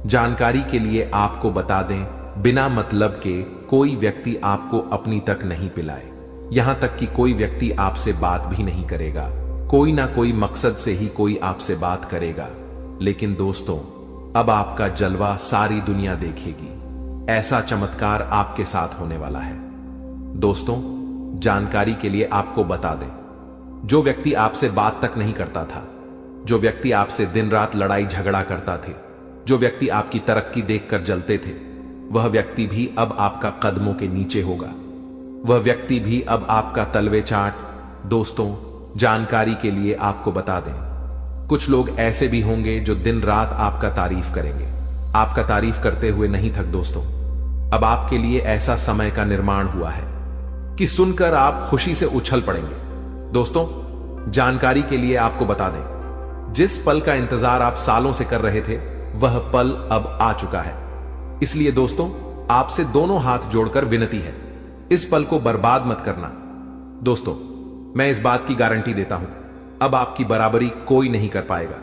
जानकारी के लिए आपको बता दें, बिना मतलब के कोई व्यक्ति आपको अपनी तक नहीं पिलाए, यहां तक कि कोई व्यक्ति आपसे बात भी नहीं करेगा। कोई ना कोई मकसद से ही कोई आपसे बात करेगा, लेकिन दोस्तों, अब आपका जलवा सारी दुनिया देखेगी। ऐसा चमत्कार आपके साथ होने वाला है। दोस्तों, जानकारी के लिए आपको बता दें, जो व्यक्ति आपसे बात तक नहीं करता था, जो व्यक्ति आपसे दिन रात लड़ाई झगड़ा करता थे, जो व्यक्ति आपकी तरक्की देखकर जलते थे, वह व्यक्ति भी अब आपका कदमों के नीचे होगा, वह व्यक्ति भी अब आपका तलवे चाट। दोस्तों, जानकारी के लिए आपको बता दें, कुछ लोग ऐसे भी होंगे जो दिन रात आपका तारीफ करेंगे, आपका तारीफ करते हुए नहीं थक। दोस्तों, अब आपके लिए ऐसा समय का निर्माण हुआ है कि सुनकर आप खुशी से उछल पड़ेंगे। दोस्तों, जानकारी के लिए आपको बता दें, जिस पल का इंतजार आप सालों से कर रहे थे, वह पल अब आ चुका है। इसलिए दोस्तों, आपसे दोनों हाथ जोड़कर विनती है, इस पल को बर्बाद मत करना। दोस्तों, मैं इस बात की गारंटी देता हूं, अब आपकी बराबरी कोई नहीं कर पाएगा,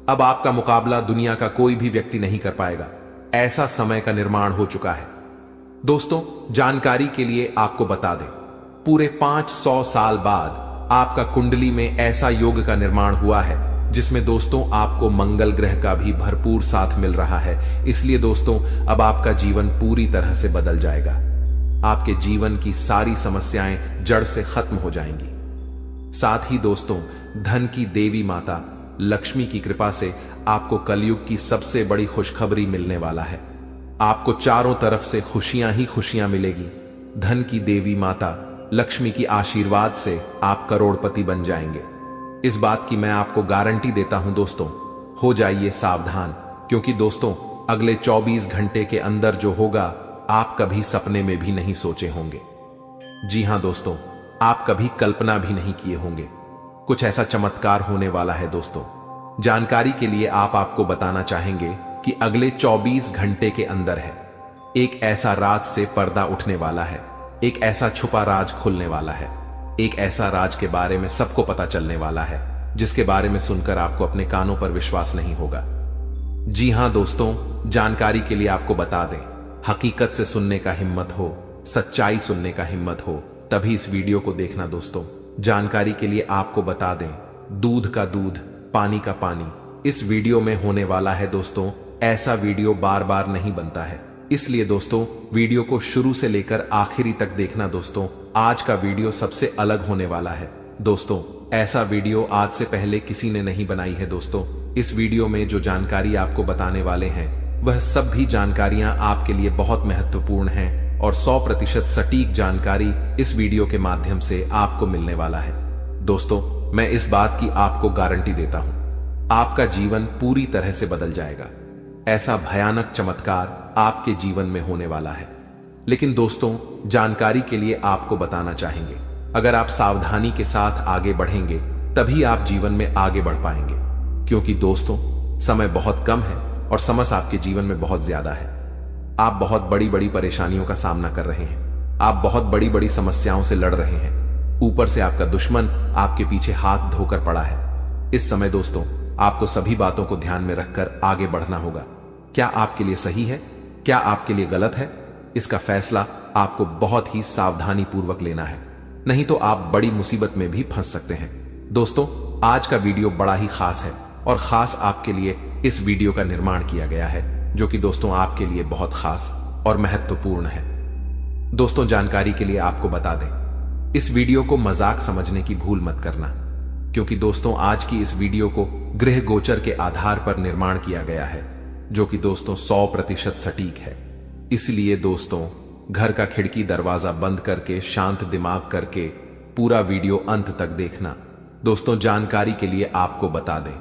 अब आपका मुकाबला दुनिया का कोई भी व्यक्ति नहीं कर पाएगा। ऐसा समय का निर्माण हो चुका है। दोस्तों, जानकारी के लिए आपको बता दें, पूरे 500 साल बाद आपका कुंडली में ऐसा योग का निर्माण हुआ है जिसमें दोस्तों आपको मंगल ग्रह का भी भरपूर साथ मिल रहा है। इसलिए दोस्तों अब आपका जीवन पूरी तरह से बदल जाएगा। आपके जीवन की सारी समस्याएं जड़ से खत्म हो जाएंगी। साथ ही दोस्तों धन की देवी माता लक्ष्मी की कृपा से आपको कलयुग की सबसे बड़ी खुशखबरी मिलने वाला है। आपको चारों तरफ से खुशियां ही खुशियां मिलेगी। धन की देवी माता लक्ष्मी की आशीर्वाद से आप करोड़पति बन जाएंगे। इस बात की मैं आपको गारंटी देता हूं दोस्तों। हो जाइए सावधान, क्योंकि दोस्तों अगले 24 घंटे के अंदर जो होगा आप कभी सपने में भी नहीं सोचे होंगे। जी हां दोस्तों, आप कभी कल्पना भी नहीं किए होंगे। कुछ ऐसा चमत्कार होने वाला है दोस्तों। जानकारी के लिए आपको बताना चाहेंगे कि अगले 24 घंटे के अंदर है एक ऐसा राज से पर्दा उठने वाला है। एक ऐसा छुपा राज खुलने वाला है। एक ऐसा राज के बारे में सबको पता चलने वाला है जिसके बारे में सुनकर आपको अपने कानों पर विश्वास नहीं होगा। जी हां दोस्तों, जानकारी के लिए आपको बता दें, हकीकत से सुनने का हिम्मत हो, सच्चाई सुनने का हिम्मत हो, तभी इस वीडियो को देखना दोस्तों। जानकारी के लिए आपको बता दें, दूध का दूध, पानी का पानी इस वीडियो में होने वाला है दोस्तों। ऐसा वीडियो बार बार नहीं बनता है, इसलिए दोस्तों वीडियो को शुरू से लेकर आखिरी तक देखना दोस्तों। आज का वीडियो सबसे अलग होने वाला है दोस्तों। ऐसा वीडियो आज से पहले किसी ने नहीं बनाई है दोस्तों। इस वीडियो में जो जानकारी आपको बताने वाले हैं वह सब भी जानकारियां आपके लिए बहुत महत्वपूर्ण हैं और 100% सटीक जानकारी इस वीडियो के माध्यम से आपको मिलने वाला है दोस्तों। मैं इस बात की आपको गारंटी देता हूं, आपका जीवन पूरी तरह से बदल जाएगा। ऐसा भयानक चमत्कार आपके जीवन में होने वाला है। लेकिन दोस्तों जानकारी के लिए आपको बताना चाहेंगे, अगर आप सावधानी के साथ आगे बढ़ेंगे तभी आप जीवन में आगे बढ़ पाएंगे। क्योंकि दोस्तों समय बहुत कम है और समस्या आपके जीवन में बहुत ज्यादा है। आप बहुत बड़ी बड़ी परेशानियों का सामना कर रहे हैं। आप बहुत बड़ी बड़ी समस्याओं से लड़ रहे हैं। ऊपर से आपका दुश्मन आपके पीछे हाथ धोकर पड़ा है। इस समय दोस्तों आपको सभी बातों को ध्यान में रखकर आगे बढ़ना होगा। क्या आपके लिए सही है, क्या आपके लिए गलत है, इसका फैसला आपको बहुत ही सावधानी पूर्वक लेना है, नहीं तो आप बड़ी मुसीबत में भी फंस सकते हैं। दोस्तों आज का वीडियो बड़ा ही खास है और खास आपके लिए इस वीडियो का निर्माण किया गया है, जो कि दोस्तों आपके लिए बहुत खास और महत्वपूर्ण है। दोस्तों जानकारी के लिए आपको बता दें, इस वीडियो को मजाक समझने की भूल मत करना, क्योंकि दोस्तों आज की इस वीडियो को गृह गोचर के आधार पर निर्माण किया गया है, जो कि दोस्तों 100% सटीक है। इसलिए दोस्तों घर का खिड़की दरवाजा बंद करके शांत दिमाग करके पूरा वीडियो अंत तक देखना। दोस्तों जानकारी के लिए आपको बता दें,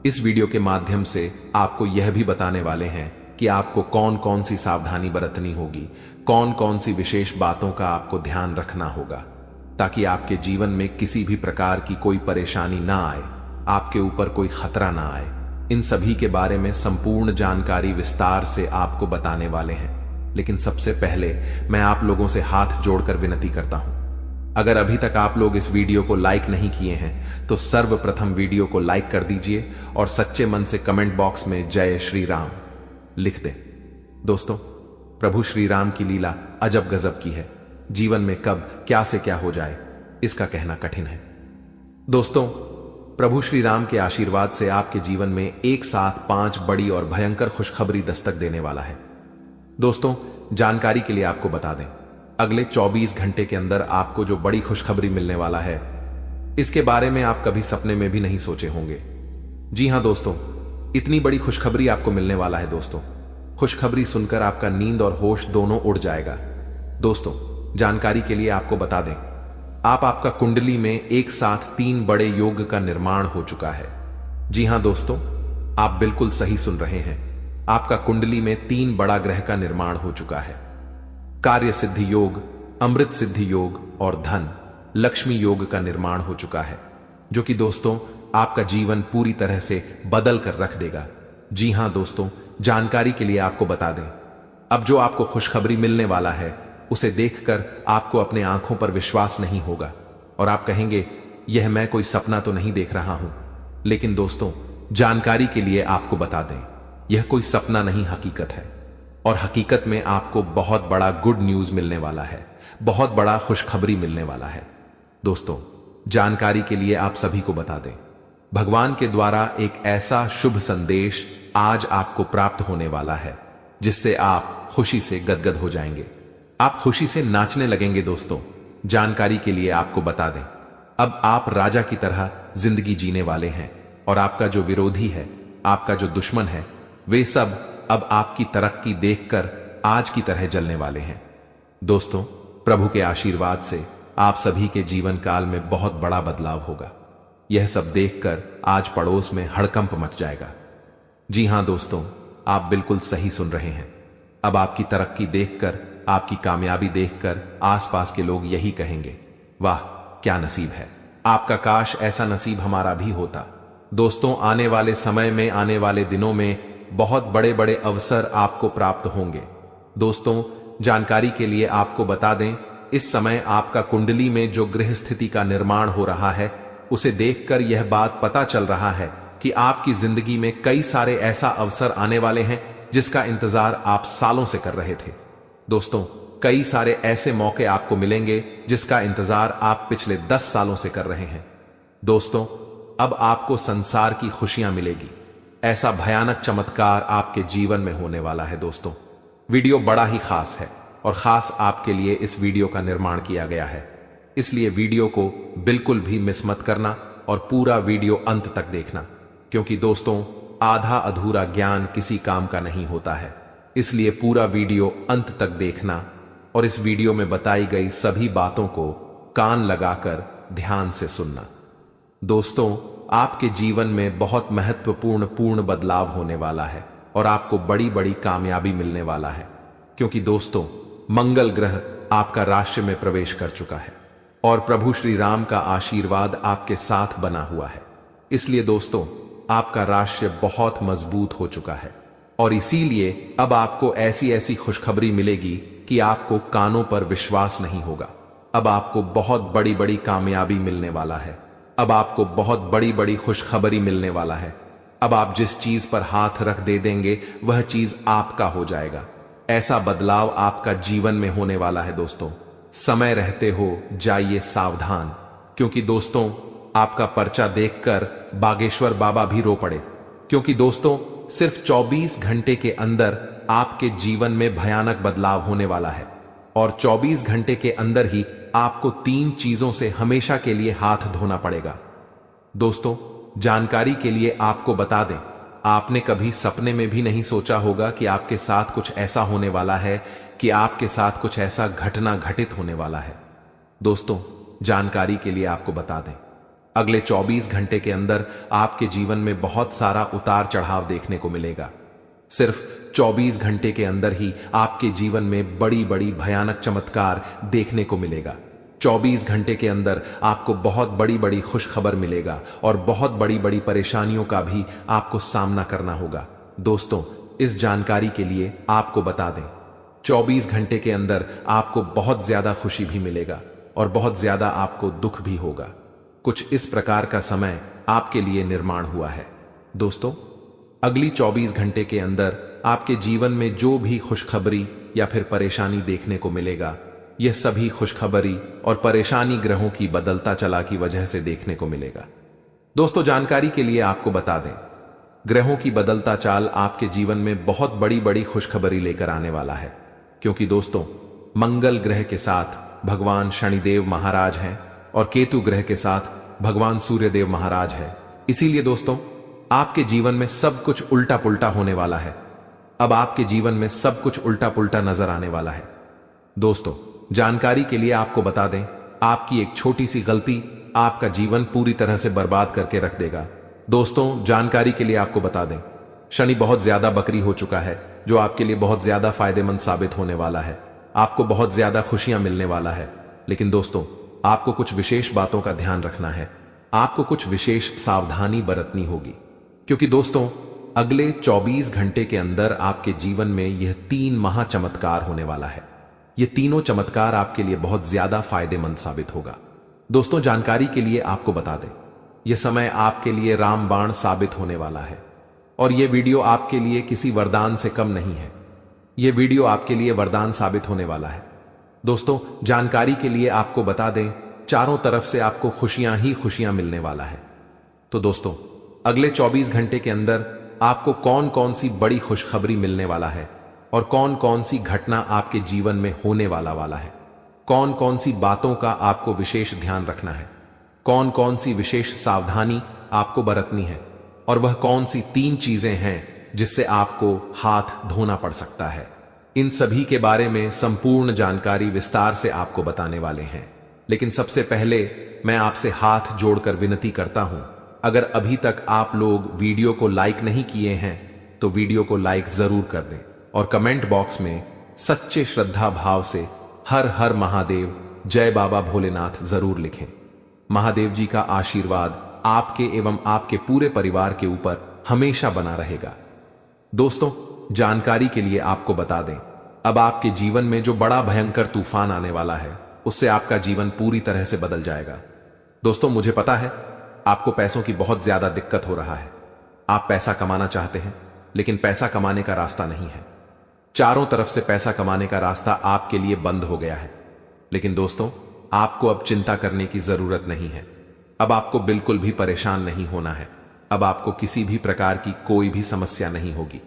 इस वीडियो के माध्यम से आपको यह भी बताने वाले हैं कि आपको कौन कौन सी सावधानी बरतनी होगी, कौन कौन सी विशेष बातों का आपको ध्यान रखना होगा, ताकि आपके जीवन में किसी भी प्रकार की कोई परेशानी ना आए, आपके ऊपर कोई खतरा ना आए। इन सभी के बारे में संपूर्ण जानकारी विस्तार से आपको बताने वाले हैं। लेकिन सबसे पहले मैं आप लोगों से हाथ जोड़कर विनती करता हूं, अगर अभी तक आप लोग इस वीडियो को लाइक नहीं किए हैं तो सर्वप्रथम वीडियो को लाइक कर दीजिए और सच्चे मन से कमेंट बॉक्स में जय श्री राम लिख दें। दोस्तों प्रभु श्री राम की लीला अजब गजब की है। जीवन में कब क्या से क्या हो जाए इसका कहना कठिन है। दोस्तों प्रभु श्री राम के आशीर्वाद से आपके जीवन में एक साथ 5 बड़ी और भयंकर खुशखबरी दस्तक देने वाला है। दोस्तों जानकारी के लिए आपको बता दें, अगले 24 घंटे के अंदर आपको जो बड़ी खुशखबरी मिलने वाला है इसके बारे में आप कभी सपने में भी नहीं सोचे होंगे। जी हां दोस्तों, इतनी बड़ी खुशखबरी आपको मिलने वाला है दोस्तों। खुशखबरी सुनकर आपका नींद और होश दोनों उड़ जाएगा। दोस्तों जानकारी के लिए आपको बता दें, आपका कुंडली में एक साथ 3 बड़े योग का निर्माण हो चुका है। जी हां दोस्तों, आप बिल्कुल सही सुन रहे हैं। आपका कुंडली में 3 बड़ा ग्रह का निर्माण हो चुका है। कार्य सिद्धि योग, अमृत सिद्धि योग और धन लक्ष्मी योग का निर्माण हो चुका है, जो कि दोस्तों आपका जीवन पूरी तरह से बदल कर रख देगा। जी हां दोस्तों, जानकारी के लिए आपको बता दें, अब जो आपको खुशखबरी मिलने वाला है उसे देखकर आपको अपने आंखों पर विश्वास नहीं होगा और आप कहेंगे यह मैं कोई सपना तो नहीं देख रहा हूं। लेकिन दोस्तों जानकारी के लिए आपको बता दें, यह कोई सपना नहीं हकीकत है और हकीकत में आपको बहुत बड़ा गुड न्यूज मिलने वाला है, बहुत बड़ा खुशखबरी मिलने वाला है। दोस्तों जानकारी के लिए आप सभी को बता दें, भगवान के द्वारा एक ऐसा शुभ संदेश आज आपको प्राप्त होने वाला है जिससे आप खुशी से गदगद हो जाएंगे। आप खुशी से नाचने लगेंगे। दोस्तों, जानकारी के लिए आपको बता दें, अब आप राजा की तरह जिंदगी जीने वाले हैं और आपका जो विरोधी है, आपका जो दुश्मन है, वे सब अब आपकी तरक्की देखकर आज की तरह जलने वाले हैं। दोस्तों, प्रभु के आशीर्वाद से आप सभी के जीवन काल में बहुत बड़ा बदलाव होगा। यह सब देखकर आज पड़ोस में हड़कंप मच जाएगा। जी हां दोस्तों, आप बिल्कुल सही सुन रहे हैं। अब आपकी तरक्की देखकर, आपकी कामयाबी देखकर आसपास के लोग यही कहेंगे, वाह क्या नसीब है, आपका काश ऐसा नसीब हमारा भी होता। दोस्तों, आने वाले समय में, आने वाले दिनों में बहुत बड़े बड़े अवसर आपको प्राप्त होंगे। दोस्तों, जानकारी के लिए आपको बता दें, इस समय आपका कुंडली में जो ग्रह स्थिति का निर्माण हो रहा है, उसे देखकर यह बात पता चल रहा है कि आपकी जिंदगी में कई सारे ऐसा अवसर आने वाले हैं जिसका इंतजार आप सालों से कर रहे थे। दोस्तों, कई सारे ऐसे मौके आपको मिलेंगे जिसका इंतजार आप पिछले 10 सालों से कर रहे हैं। दोस्तों, अब आपको संसार की खुशियां मिलेगी। ऐसा भयानक चमत्कार आपके जीवन में होने वाला है। दोस्तों, वीडियो बड़ा ही खास है और खास आपके लिए इस वीडियो का निर्माण किया गया है, इसलिए वीडियो को बिल्कुल भी मिस मत करना और पूरा वीडियो अंत तक देखना, क्योंकि दोस्तों, आधा अधूरा ज्ञान किसी काम का नहीं होता है। इसलिए पूरा वीडियो अंत तक देखना और इस वीडियो में बताई गई सभी बातों को कान लगाकर ध्यान से सुनना। दोस्तों, आपके जीवन में बहुत महत्वपूर्ण बदलाव होने वाला है और आपको बड़ी बड़ी कामयाबी मिलने वाला है, क्योंकि दोस्तों, मंगल ग्रह आपका राशि में प्रवेश कर चुका है और प्रभु श्री राम का आशीर्वाद आपके साथ बना हुआ है। इसलिए दोस्तों, आपका राशि बहुत मजबूत हो चुका है और इसीलिए अब आपको ऐसी ऐसी खुशखबरी मिलेगी कि आपको कानों पर विश्वास नहीं होगा। अब आपको बहुत बड़ी बड़ी कामयाबी मिलने वाला है। अब आपको बहुत बड़ी बड़ी खुशखबरी मिलने वाला है। अब आप जिस चीज पर हाथ रख दे देंगे वह चीज आपका हो जाएगा। ऐसा बदलाव आपका जीवन में होने वाला है। दोस्तों, समय रहते हो जाइए सावधान, क्योंकि दोस्तों, आपका पर्चा देखकर बागेश्वर बाबा भी रो पड़े, क्योंकि दोस्तों, सिर्फ 24 घंटे के अंदर आपके जीवन में भयानक बदलाव होने वाला है और 24 घंटे के अंदर ही आपको 3 चीजों से हमेशा के लिए हाथ धोना पड़ेगा। दोस्तों, जानकारी के लिए आपको बता दें, आपने कभी सपने में भी नहीं सोचा होगा कि आपके साथ कुछ ऐसा होने वाला है, कि आपके साथ कुछ ऐसा घटना घटित होने वाला है। दोस्तों, जानकारी के लिए आपको बता दें, अगले 24 घंटे के अंदर आपके जीवन में बहुत सारा उतार चढ़ाव देखने को मिलेगा। सिर्फ 24 घंटे के अंदर ही आपके जीवन में बड़ी बड़ी भयानक चमत्कार देखने को मिलेगा। 24 घंटे के अंदर आपको बहुत बड़ी बड़ी खुशखबर मिलेगा और बहुत बड़ी बड़ी परेशानियों का भी आपको सामना करना होगा। दोस्तों, इस जानकारी के लिए आपको बता दें, 24 घंटे के अंदर आपको बहुत ज्यादा खुशी भी मिलेगा और बहुत ज्यादा आपको दुख भी होगा। कुछ इस प्रकार का समय आपके लिए निर्माण हुआ है। दोस्तों, अगली 24 घंटे के अंदर आपके जीवन में जो भी खुशखबरी या फिर परेशानी देखने को मिलेगा, यह सभी खुशखबरी और परेशानी ग्रहों की बदलता चला की वजह से देखने को मिलेगा। दोस्तों, जानकारी के लिए आपको बता दें, ग्रहों की बदलता चाल आपके जीवन में बहुत बड़ी बड़ी खुशखबरी लेकर आने वाला है, क्योंकि दोस्तों, मंगल ग्रह के साथ भगवान शनिदेव महाराज हैं और केतु ग्रह के साथ भगवान सूर्यदेव महाराज है। इसीलिए दोस्तों, आपके जीवन में सब कुछ उल्टा पुल्टा होने वाला है। अब आपके जीवन में सब कुछ उल्टा पुल्टा नजर आने वाला है। दोस्तों, जानकारी के लिए आपको बता दें, आपकी एक छोटी सी गलती आपका जीवन पूरी तरह से बर्बाद करके रख देगा। दोस्तों, जानकारी के लिए आपको बता दें, शनि बहुत ज्यादा बकरी हो चुका है, जो आपके लिए बहुत ज्यादा फायदेमंद साबित होने वाला है। आपको बहुत ज्यादा खुशियां मिलने वाला है। लेकिन दोस्तों, आपको कुछ विशेष बातों का ध्यान रखना है। आपको कुछ विशेष सावधानी बरतनी होगी, क्योंकि दोस्तों, अगले 24 घंटे के अंदर आपके जीवन में यह 3 महाचमत्कार होने वाला है। ये तीनों चमत्कार आपके लिए बहुत ज्यादा फायदेमंद साबित होगा। दोस्तों, जानकारी के लिए आपको बता दें, यह समय आपके लिए रामबाण साबित होने वाला है और यह वीडियो आपके लिए किसी वरदान से कम नहीं है। यह वीडियो आपके लिए वरदान साबित होने वाला है। दोस्तों, जानकारी के लिए आपको बता दें, चारों तरफ से आपको खुशियां ही खुशियां मिलने वाला है। तो दोस्तों, अगले 24 घंटे के अंदर आपको कौन कौन सी बड़ी खुशखबरी मिलने वाला है और कौन कौन सी घटना आपके जीवन में होने वाला है, कौन कौन सी बातों का आपको विशेष ध्यान रखना है, कौन कौन सी विशेष सावधानी आपको बरतनी है, और वह कौन सी 3 चीजें हैं जिससे आपको हाथ धोना पड़ सकता है, इन सभी के बारे में संपूर्ण जानकारी विस्तार से आपको बताने वाले हैं। लेकिन सबसे पहले मैं आपसे हाथ जोड़कर विनती करता हूं, अगर अभी तक आप लोग वीडियो को लाइक नहीं किए हैं तो वीडियो को लाइक जरूर कर दें और कमेंट बॉक्स में सच्चे श्रद्धा भाव से हर हर महादेव, जय बाबा भोलेनाथ जरूर लिखें। महादेव जी का आशीर्वाद आपके एवं आपके पूरे परिवार के ऊपर हमेशा बना रहेगा। दोस्तों, जानकारी के लिए आपको बता दें, अब आपके जीवन में जो बड़ा भयंकर तूफान आने वाला है उससे आपका जीवन पूरी तरह से बदल जाएगा। दोस्तों, मुझे पता है आपको पैसों की बहुत ज्यादा दिक्कत हो रहा है। आप पैसा कमाना चाहते हैं लेकिन पैसा कमाने का रास्ता नहीं है। चारों तरफ से पैसा कमाने का रास्ता आपके लिए बंद हो गया है। लेकिन दोस्तों, आपको अब चिंता करने की जरूरत नहीं है। अब आपको बिल्कुल भी परेशान नहीं होना है। अब आपको किसी भी प्रकार की कोई भी समस्या नहीं होगी।